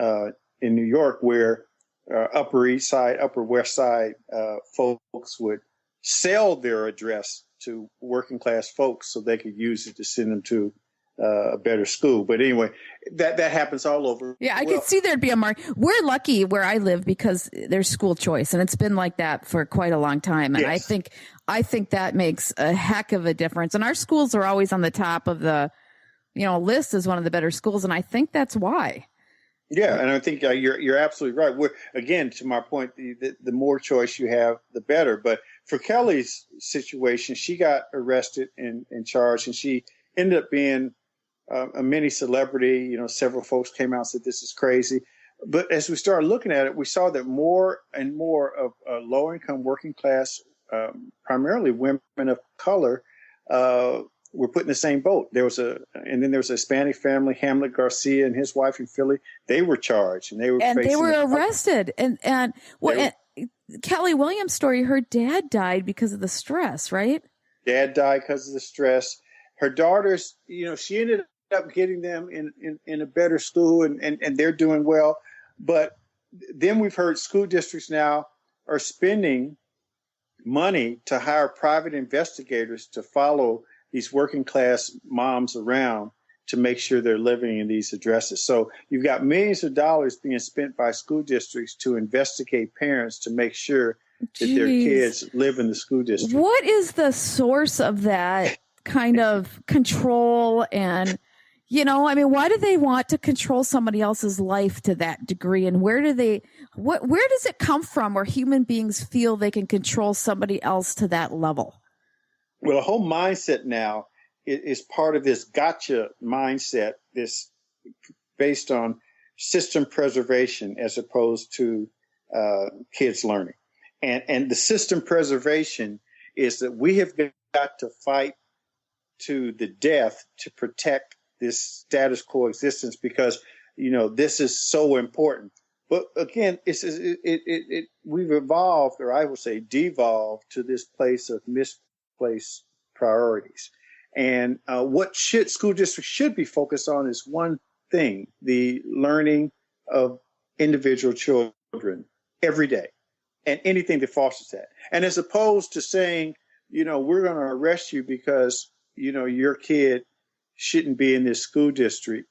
New York, where Upper East Side, Upper West Side folks would sell their address to working class folks so they could use it to send them to a better school. But anyway, that happens all over. Yeah, I could see there'd be a mark. We're lucky where I live because there's school choice, and it's been like that for quite a long time. And yes. I think that makes a heck of a difference. And our schools are always on the top of the, list as one of the better schools, and I think that's why. Yeah, and I think you're absolutely right. Again, to my point, the more choice you have, the better. But for Kelly's situation, she got arrested and charged, and she ended up being a mini celebrity. Several folks came out and said this is crazy. But as we started looking at it, we saw that more and more of low-income working class, primarily women of color, were put in the same boat. And then there was a Hispanic family, Hamlet Garcia and his wife in Philly. They were charged, and they were arrested. And Kelly Williams' story, her dad died because of the stress, right? Dad died because of the stress. Her daughters, she ended up getting them in a better school, and they're doing well. But then we've heard school districts now are spending money to hire private investigators to follow these working class moms around to make sure they're living in these addresses. So you've got millions of dollars being spent by school districts to investigate parents to make sure that their kids live in the school district. What is the source of that kind of control? And, why do they want to control somebody else's life to that degree? And where does it come from where human beings feel they can control somebody else to that level? Well, the whole mindset now is part of this gotcha mindset, this based on system preservation as opposed to kids learning. And the system preservation is that we have got to fight to the death to protect this status quo existence because, this is so important. But again, we've evolved, or I would say devolved, to this place of misplaced priorities. And what school districts should be focused on is one thing: the learning of individual children every day, and anything that fosters that. And as opposed to saying, we're going to arrest you because your kid shouldn't be in this school district,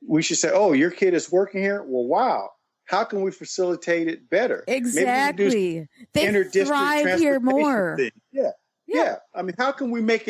we should say, oh, your kid is working here? Well, wow. How can we facilitate it better? Exactly. They thrive here more. Yeah. I mean, how can we make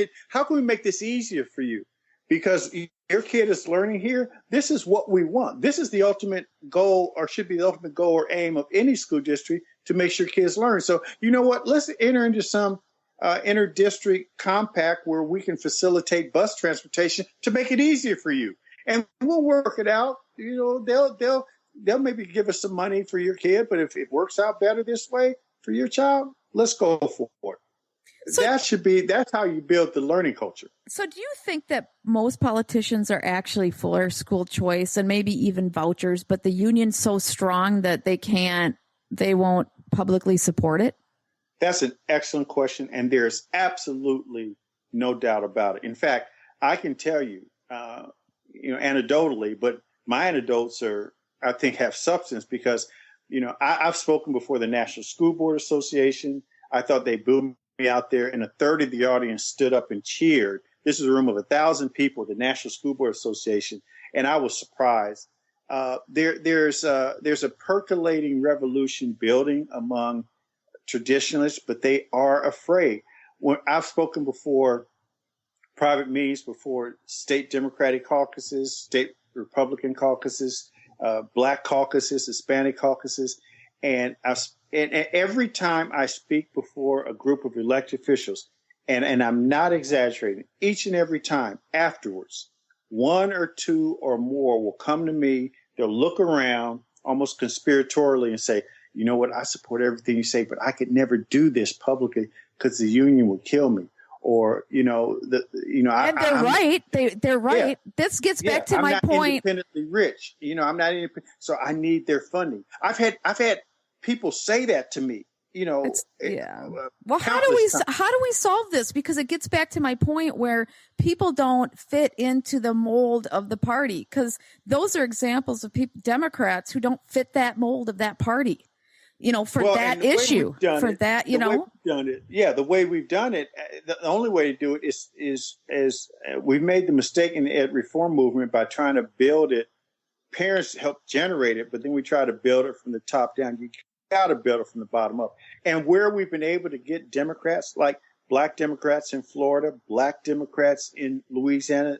this easier for you? Because your kid is learning here. This is what we want. This is the ultimate goal, or should be the ultimate goal or aim of any school district, to make sure kids learn. So, you know what? Let's enter into some inter-district compact where we can facilitate bus transportation to make it easier for you. And we'll work it out. They'll maybe give us some money for your kid, but if it works out better this way for your child, let's go for it. So, that's how you build the learning culture. So do you think that most politicians are actually for school choice and maybe even vouchers, but the union's so strong that they won't publicly support it? That's an excellent question. And there's absolutely no doubt about it. In fact, I can tell you, anecdotally, but my anecdotes I think have substance because, I've spoken before the National School Board Association. I thought they booed me out there, and a third of the audience stood up and cheered. This is a room of 1,000 people, the National School Board Association, and I was surprised. There's a percolating revolution building among traditionalists, but they are afraid. When I've spoken before private meetings, before state Democratic caucuses, state Republican caucuses, Black caucuses, Hispanic caucuses, and every time I speak before a group of elected officials, and I'm not exaggerating, each and every time afterwards, one or two or more will come to me. They'll look around almost conspiratorially and say, you know what, I support everything you say, but I could never do this publicly because the union would kill me. Or, and they're right. They're right. Yeah, this gets back to my point. I'm not independently rich. I'm not independent, so I need their funding. I've had people say that to me. Well, how do we solve this? Because it gets back to my point where people don't fit into the mold of the party, because those are examples of Democrats who don't fit that mold of that party. That issue, for that, the way we've done it, the only way to do it is we've made the mistake in the ed reform movement by trying to build it. Parents help generate it, but then we try to build it from the top down. You got to build it from the bottom up. And where we've been able to get Democrats, like Black Democrats in Florida, Black Democrats in Louisiana,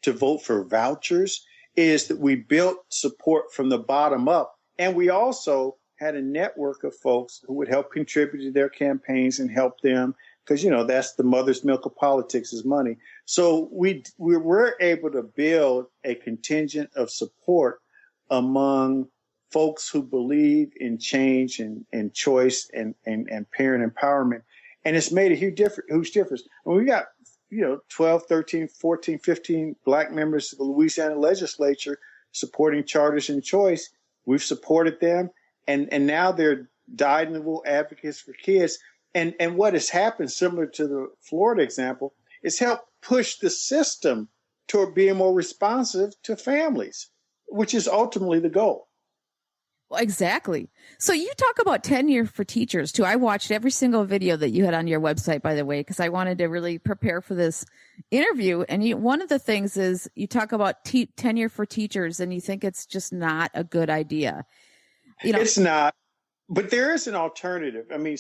to vote for vouchers, is that we built support from the bottom up. And we also had a network of folks who would help contribute to their campaigns and help them, because, that's the mother's milk of politics is money. So we were able to build a contingent of support among folks who believe in change and choice and parent empowerment. And it's made a huge difference. When we got, 12, 13, 14, 15 Black members of the Louisiana legislature supporting charters and choice, we've supported them. And now they're dyed-in-the-wool advocates for kids. And what has happened, similar to the Florida example, is helped push the system toward being more responsive to families, which is ultimately the goal. Well, exactly. So you talk about tenure for teachers, too. I watched every single video that you had on your website, by the way, because I wanted to really prepare for this interview. And one of the things is you talk about tenure for teachers, and you think it's just not a good idea. It's not, but there is an alternative. I mean,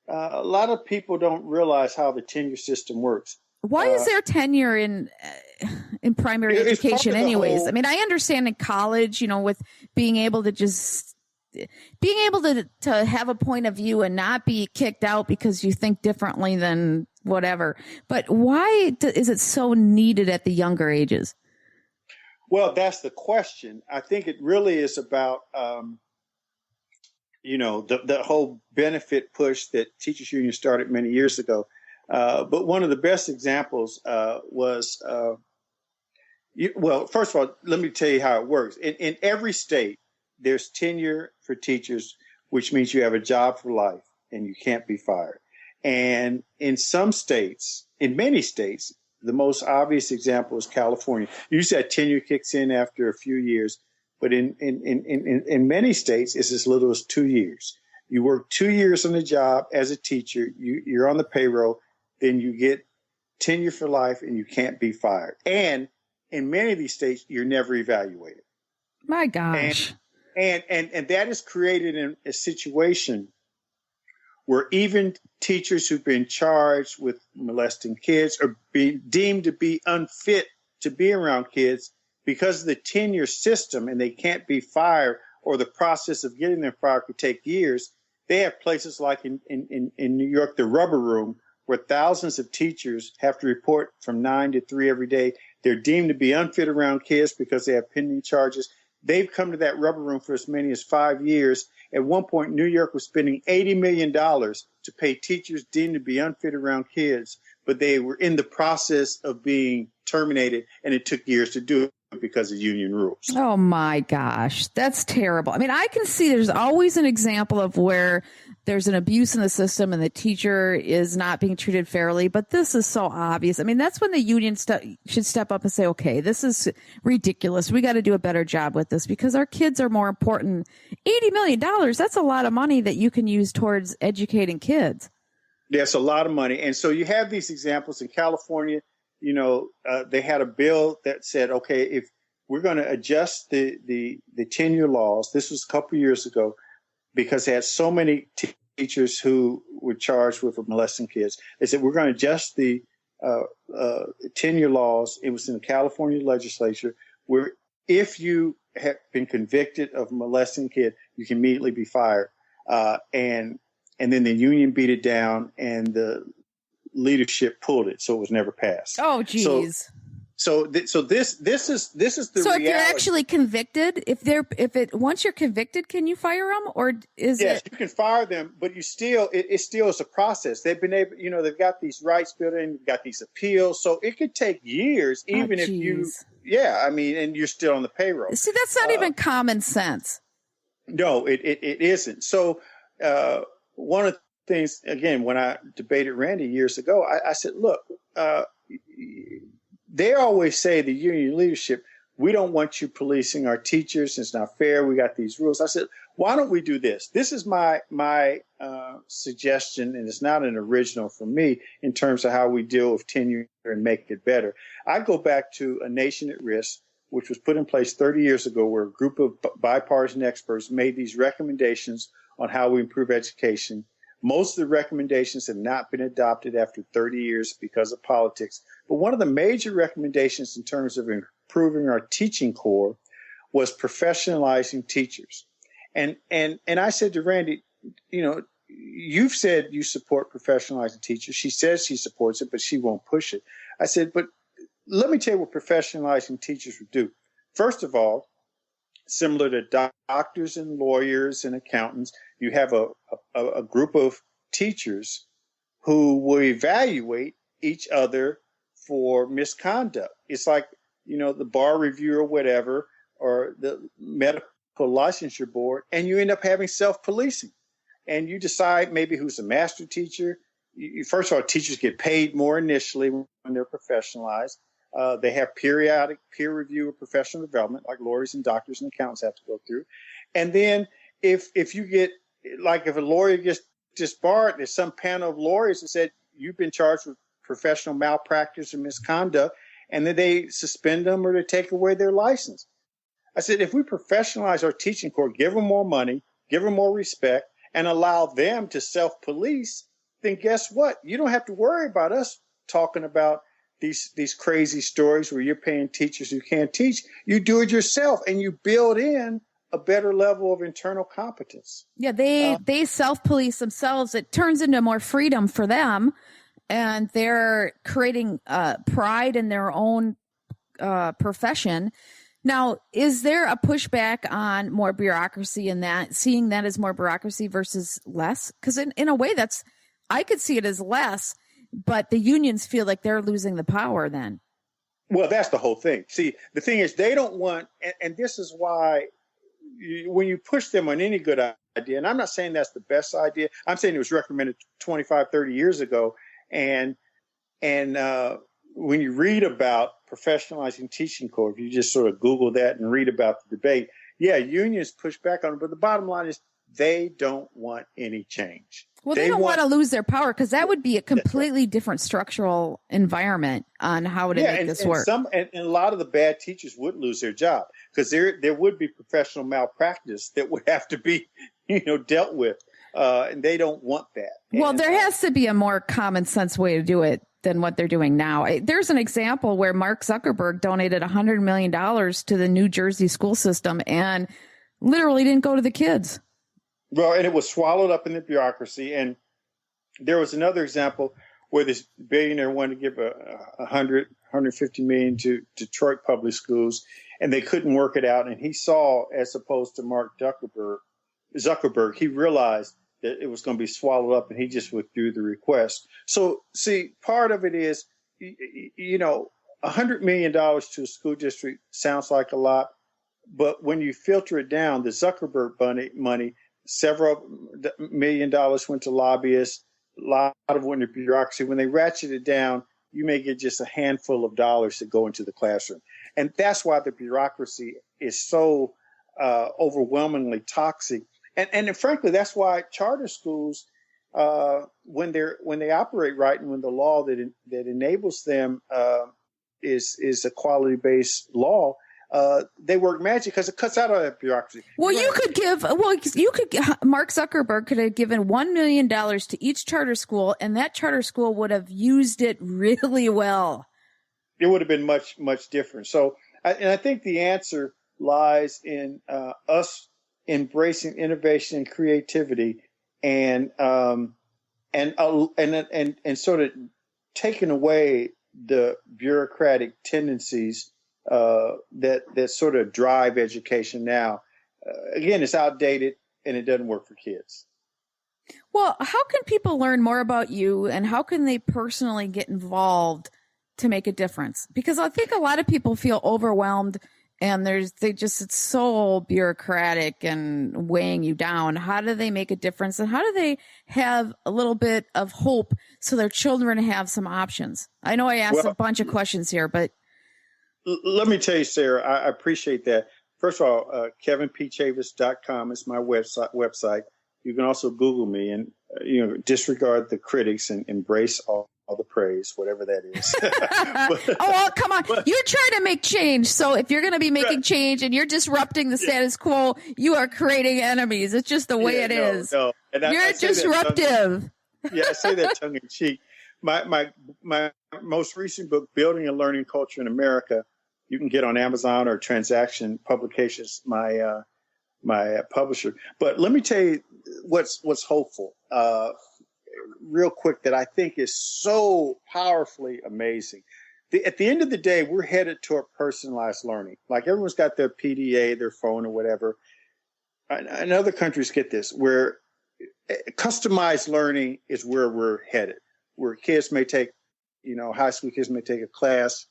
a lot of people don't realize how the tenure system works. Why is there tenure in primary education anyways? I mean, I understand in college, with being able to have a point of view and not be kicked out because you think differently than whatever. But why is it so needed at the younger ages? Well, that's the question. I think it really is about, the whole benefit push that Teachers Union started many years ago. But one of the best examples was, first of all, let me tell you how it works. In every state, there's tenure for teachers, which means you have a job for life and you can't be fired. And in many states, the most obvious example is California. Usually that tenure kicks in after a few years, but in many states, it's as little as 2 years. You work 2 years on the job as a teacher, you're on the payroll, then you get tenure for life and you can't be fired. And in many of these states, you're never evaluated. My gosh. And that has created a situation where even teachers who've been charged with molesting kids are being deemed to be unfit to be around kids because of the tenure system, and they can't be fired, or the process of getting them fired could take years. They have places like in New York, the Rubber Room, where thousands of teachers have to report from 9 to 3 every day. They're deemed to be unfit around kids because they have pending charges. They've come to that Rubber Room for as many as 5 years. At one point, New York was spending $80 million to pay teachers deemed to be unfit around kids, but they were in the process of being terminated, and it took years to do it because of union rules. Oh my gosh, that's terrible. I mean, I can see there's always an example of where there's an abuse in the system and the teacher is not being treated fairly, but this is so obvious. I mean, that's when the union should step up and say, okay, this is ridiculous. We got to do a better job with this because our kids are more important. $80 million, that's a lot of money that you can use towards educating kids. That's a lot of money. And so you have these examples in California. They had a bill that said, okay, if we're going to adjust the tenure laws, this was a couple of years ago, because they had so many teachers who were charged with molesting kids. They said, we're going to adjust the tenure laws. It was in the California legislature, where if you have been convicted of molesting a kid, you can immediately be fired. And then the union beat it down, and the leadership pulled it, so it was never passed. Oh, geez. So this is the so reality. If you're actually convicted, once you're convicted, can you fire them, or is yes, you can fire them, but it still is a process. They've been able, they've got these rights built in, they've got these appeals, so it could take years, even if you, and you're still on the payroll. See, that's not even common sense. No, it isn't. So one of the things, again, when I debated Randy years ago, I said, look, they always say, the union leadership, we don't want you policing our teachers. It's not fair. We got these rules. I said, why don't we do this? This is my suggestion, and it's not an original from me in terms of how we deal with tenure and make it better. I go back to A Nation at Risk, which was put in place 30 years ago, where a group of bipartisan experts made these recommendations on how we improve education. Most of the recommendations have not been adopted after 30 years because of politics. But one of the major recommendations in terms of improving our teaching corps was professionalizing teachers. And I said to Randy, you've said you support professionalizing teachers. She says she supports it, but she won't push it. I said, but let me tell you what professionalizing teachers would do. First of all, similar to doctors and lawyers and accountants, you have a group of teachers who will evaluate each other for misconduct. It's like, the bar review or whatever, or the medical licensure board, and you end up having self-policing. And you decide maybe who's a master teacher. First of all, teachers get paid more initially when they're professionalized. They have periodic peer review of professional development, like lawyers and doctors and accountants have to go through. And then if you get, like if a lawyer gets disbarred, there's some panel of lawyers that said, you've been charged with professional malpractice or misconduct, and then they suspend them or they take away their license. I said, if we professionalize our teaching corps, give them more money, give them more respect, and allow them to self-police, then guess what? You don't have to worry about us talking about these crazy stories where you're paying teachers who can't teach. You do it yourself, and you build in a better level of internal competence. Yeah, they self-police themselves. It turns into more freedom for them, and they're creating pride in their own profession. Now, is there a pushback on more bureaucracy in that, seeing that as more bureaucracy versus less? Because in a way, I could see it as less, but the unions feel like they're losing the power then. Well, that's the whole thing. See, the thing is, they don't want, and this is why when you push them on any good idea, and I'm not saying that's the best idea, I'm saying it was recommended 25, 30 years ago. And when you read about professionalizing teaching corps, if you just sort of Google that and read about the debate, unions push back on it. But the bottom line is they don't want any change. Well, they don't want to lose their power, because that would be a completely different structural environment on how to make this work. And a lot of the bad teachers would lose their job, because there would be professional malpractice that would have to be, dealt with. And they don't want that. Well, there has to be a more common sense way to do it than what they're doing now. There's an example where Mark Zuckerberg donated $100 million to the New Jersey school system and literally didn't go to the kids. Well, and it was swallowed up in the bureaucracy. And there was another example where this billionaire wanted to give $150 million to Detroit public schools, and they couldn't work it out. And he saw, as opposed to Mark Zuckerberg, he realized that it was going to be swallowed up, and he just withdrew the request. So, see, part of it is, $100 million to a school district sounds like a lot, but when you filter it down, the Zuckerberg money, several $1 million went to lobbyists, a lot of went to bureaucracy. When they ratchet it down, you may get just a handful of dollars to go into the classroom. And that's why the bureaucracy is so overwhelmingly toxic. And frankly, that's why charter schools, when they operate right, and when the law that enables them is a quality-based law, they work magic because it cuts out all that bureaucracy. Well, Mark Zuckerberg could have given $1 million to each charter school, and that charter school would have used it really well. It would have been much, much different. So, I think the answer lies in us embracing innovation and creativity, and sort of taking away the bureaucratic tendencies that sort of drive education now. Again, it's outdated and it doesn't work for kids. Well, how can people learn more about you, and how can they personally get involved to make a difference? Because I think a lot of people feel overwhelmed, and it's so bureaucratic and weighing you down. How do they make a difference, and how do they have a little bit of hope so their children have some options? I know I asked a bunch of questions here, but let me tell you, Sarah, I appreciate that. First of all, kevinpchavis.com is my website. You can also Google me and, disregard the critics and embrace all the praise, whatever that is. Come on. You're trying to make change. So if you're going to be making change and you're disrupting the status quo, you are creating enemies. It's just the way it is. No. And you're disruptive. I say that tongue in cheek. My most recent book, Building a Learning Culture in America, you can get on Amazon or Transaction Publications, my publisher. But let me tell you what's hopeful, real quick, that I think is so powerfully amazing. At the end of the day, we're headed toward personalized learning. Like, everyone's got their PDA, their phone or whatever. And other countries get this, where customized learning is where we're headed, where kids may take, high school kids may take a class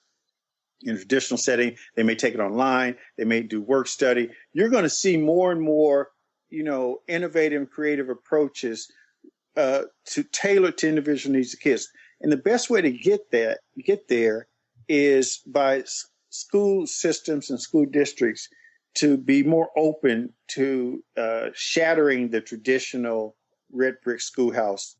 in a traditional setting. They may take it online. They may do work study. You're going to see more and more, innovative and creative approaches to tailor to individual needs of kids. And the best way to get there is by school systems and school districts to be more open to shattering the traditional red brick schoolhouse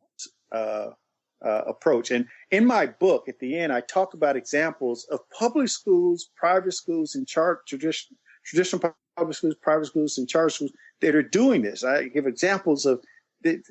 approach. And in my book, at the end, I talk about examples of public schools, private schools, and traditional public schools, private schools, and charter schools that are doing this. I give examples of the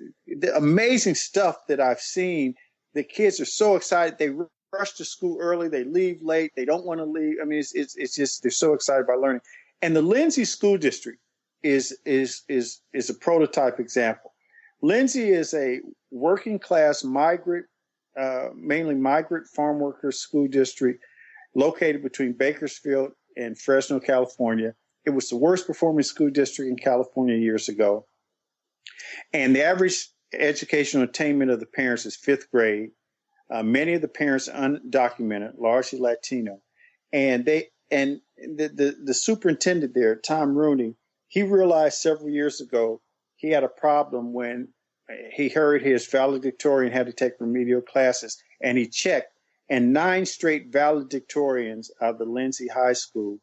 amazing stuff that I've seen. The kids are so excited. They rush to school early. They leave late. They don't want to leave. I mean, it's just, they're so excited by learning. And the Lindsay School District is a prototype example. Lindsay is a working class mainly migrant farm workers school district located between Bakersfield and Fresno, California. It was the worst performing school district in California years ago. And the average educational attainment of the parents is 5th grade. Many of the parents are undocumented, largely Latino. And the superintendent there, Tom Rooney, he realized several years ago he had a problem when he heard his valedictorian had to take remedial classes, and he checked, and 9 straight valedictorians of the Lindsay High School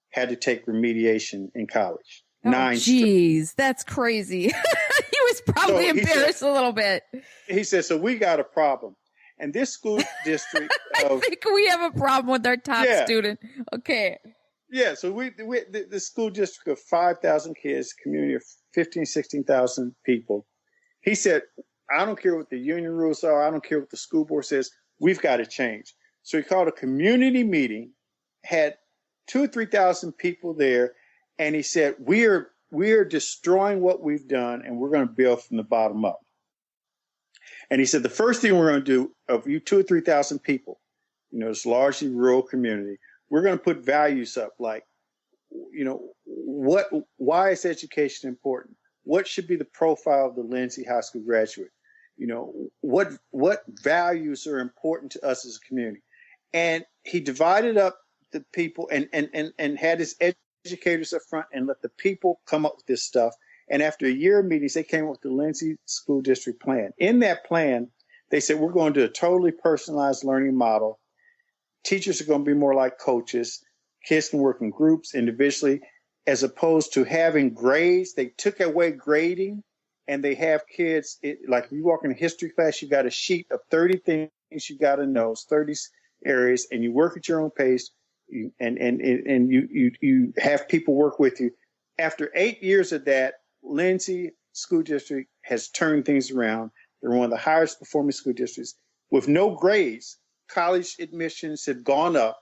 had to take remediation in college. 9. Geez, that's crazy. He was probably embarrassed a little bit. He said, so we got a problem. And this school district... I think we have a problem with our top student. Okay. Yeah, so the school district of 5,000 kids, community of 15, 16,000 people. He said, I don't care what the union rules are. I don't care what the school board says. We've got to change. So he called a community meeting, had 2,000 or 3,000 people there, and he said, we're we're destroying what we've done, and we're going to build from the bottom up. And he said, the first thing we're going to do, of you 2,000 or 3,000 people, it's largely rural community, we're going to put values up like, why is education important? What should be the profile of the Lindsay High School graduate? What values are important to us as a community? And he divided up the people and had his educators up front and let the people come up with this stuff. And after a year of meetings, they came up with the Lindsay School District plan. In that plan, they said, we're going to do a totally personalized learning model. Teachers are going to be more like coaches. Kids can work in groups individually, as opposed to having grades. They took away grading, and they have kids, like you walk in a history class, you got a sheet of 30 things you got to know, 30 areas, and you work at your own pace, and you have people work with you. After 8 years of that, Lindsay School District has turned things around. They're one of the highest performing school districts with no grades. College admissions have gone up,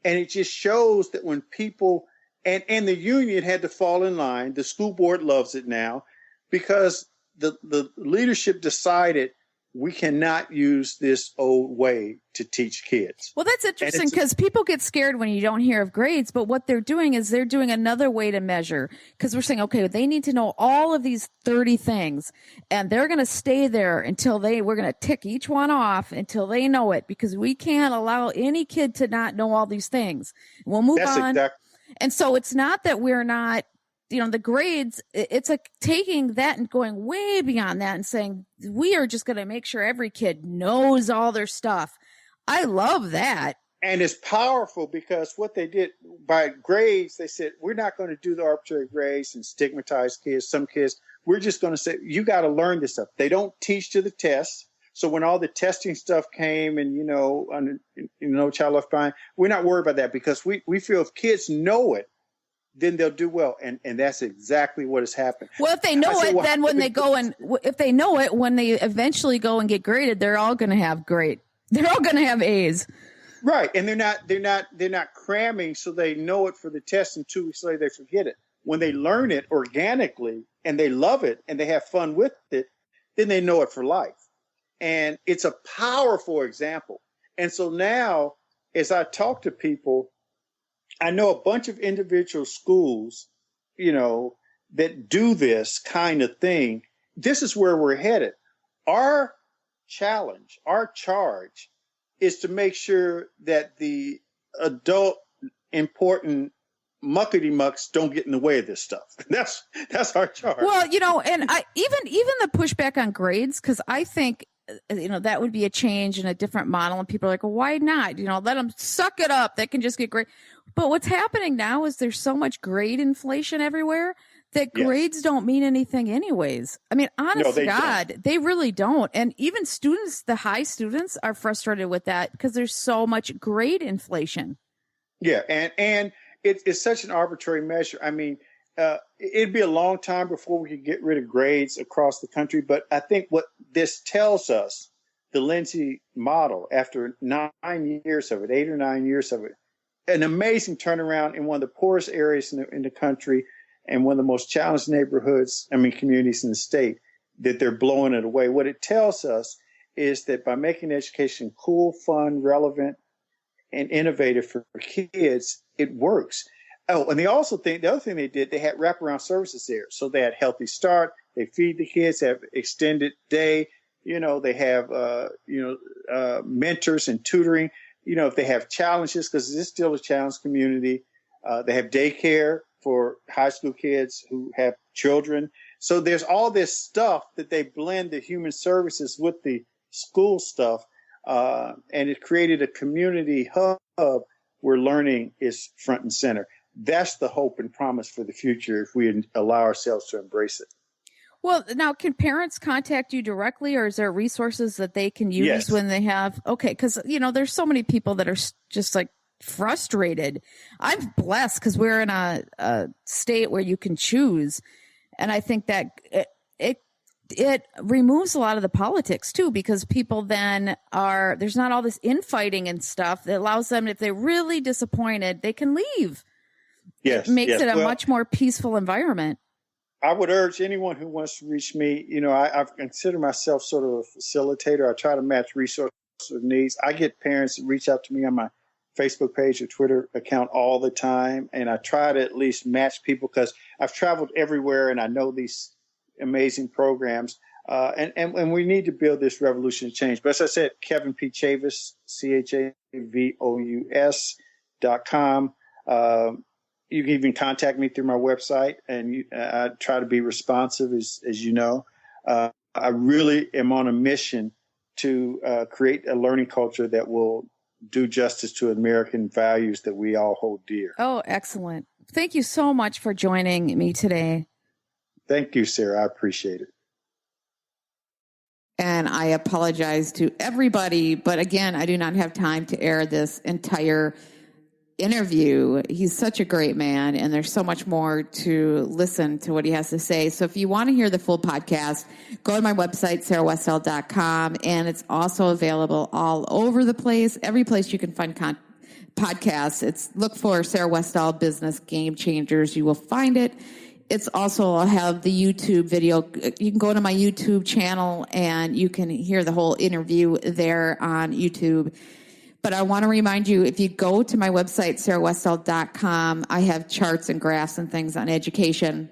and it just shows that when people and the union had to fall in line. The school board loves it now because the leadership decided we cannot use this old way to teach kids. Well, that's interesting because people get scared when you don't hear of grades, but what they're doing is they're doing another way to measure, because we're saying, okay, they need to know all of these 30 things, and they're going to stay there until we're going to tick each one off until they know it, because we can't allow any kid to not know all these things. We'll move on. And so it's not that we're not, the grades, it's like taking that and going way beyond that and saying, we are just going to make sure every kid knows all their stuff. I love that. And it's powerful because what they did by grades, they said, we're not going to do the arbitrary grades and stigmatize kids. Some kids, we're just going to say, you got to learn this stuff. They don't teach to the test. So when all the testing stuff came and, Child Left Behind, we're not worried about that because we feel if kids know it, then they'll do well. And that's exactly what has happened. Well, if they know then when they go and if they know it, when they eventually go and get graded, they're all going to have they're all going to have A's. Right. And they're not cramming. So they know it for the test and 2 weeks later, they forget it. When they learn it organically and they love it and they have fun with it, then they know it for life. And it's a powerful example. And so now as I talk to people, I know a bunch of individual schools, that do this kind of thing. This is where we're headed. Our challenge, our charge is to make sure that the adult important muckety mucks don't get in the way of this stuff. That's our charge. Well, and I even the pushback on grades, because I think that would be a change in a different model, and people are like, well, why not? Let them suck it up. They can just get great. But what's happening now is there's so much grade inflation everywhere that grades don't mean anything anyways. I mean, honest to God, they really don't. And even students, the high students, are frustrated with that because there's so much grade inflation. Yeah, and it's such an arbitrary measure. I mean, it'd be a long time before we could get rid of grades across the country. But I think what this tells us, the Lindsay model, after 9 years of it, 8 or 9 years of it, an amazing turnaround in one of the poorest areas in the country and one of the most challenged communities in the state, that they're blowing it away. What it tells us is that by making education cool, fun, relevant, and innovative for kids, it works. Oh, and they also the other thing they did, they had wraparound services there. So they had Healthy Start, they feed the kids, have extended day, they have, mentors and tutoring. If they have challenges, because it's still a challenged community, they have daycare for high school kids who have children. So there's all this stuff that they blend the human services with the school stuff. And it created a community hub where learning is front and center. That's the hope and promise for the future if we allow ourselves to embrace it. Well, now, can parents contact you directly, or is there resources that they can use when they have? Okay, because, there's so many people that are just like frustrated. I'm blessed because we're in a state where you can choose. And I think that it removes a lot of the politics, too, because people then there's not all this infighting and stuff that allows them, if they're really disappointed, they can leave. Yes. It makes it a much more peaceful environment. I would urge anyone who wants to reach me, I've considered myself sort of a facilitator. I try to match resources with needs. I get parents that reach out to me on my Facebook page or Twitter account all the time. And I try to at least match people because I've traveled everywhere and I know these amazing programs. And we need to build this revolution of change. But as I said, Kevin P. Chavis, CHAVOUS.com. You can even contact me through my website, and I try to be responsive, as you know. I really am on a mission to create a learning culture that will do justice to American values that we all hold dear. Oh, excellent. Thank you so much for joining me today. Thank you, Sarah. I appreciate it. And I apologize to everybody, but again, I do not have time to air this entire interview. He's such a great man, and there's so much more to listen to what he has to say. So if you want to hear the full podcast, go to my website, sarahwestall.com, and it's also available all over the place, every place you can find podcasts. Look for Sarah Westall Business Game Changers. You will find it. It's also, I'll have the YouTube video. You can go to my YouTube channel and you can hear the whole interview there on YouTube. But I want to remind you, if you go to my website, sarahwestall.com, I have charts and graphs and things on education.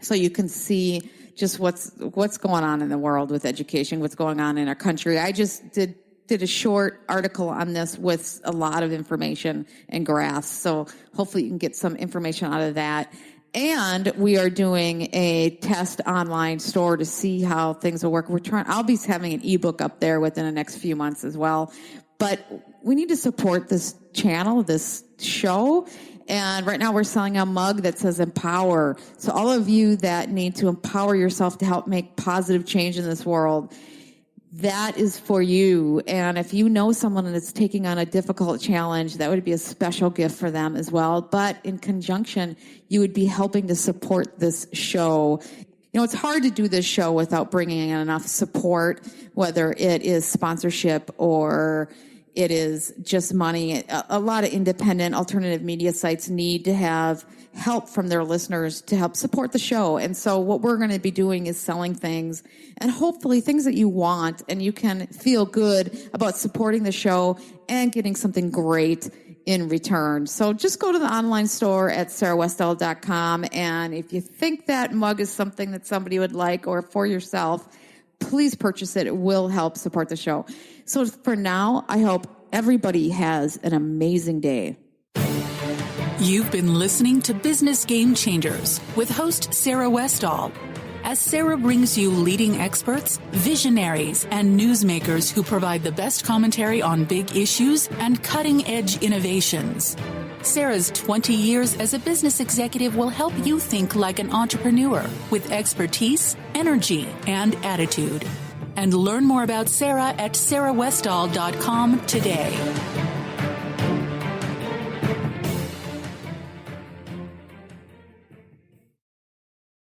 So you can see just what's going on in the world with education, what's going on in our country. I just did a short article on this with a lot of information and graphs. So hopefully you can get some information out of that. And we are doing a test online store to see how things will work. I'll be having an ebook up there within the next few months as well. But we need to support this channel, this show. And right now we're selling a mug that says empower. So all of you that need to empower yourself to help make positive change in this world, that is for you. And if you know someone that's taking on a difficult challenge, that would be a special gift for them as well. But in conjunction, you would be helping to support this show. It's hard to do this show without bringing in enough support, whether it is sponsorship or it is just money. A lot of independent alternative media sites need to have help from their listeners to help support the show. And so what we're going to be doing is selling things, and hopefully things that you want, and you can feel good about supporting the show and getting something great in return. So just go to the online store at sarahwestall.com. And if you think that mug is something that somebody would like, or for yourself, please purchase it. It will help support the show. So for now, I hope everybody has an amazing day. You've been listening to Business Game Changers with host Sarah Westall. As Sarah brings you leading experts, visionaries, and newsmakers who provide the best commentary on big issues and cutting-edge innovations. Sarah's 20 years as a business executive will help you think like an entrepreneur with expertise, energy, and attitude. And learn more about Sarah at sarahwestall.com today.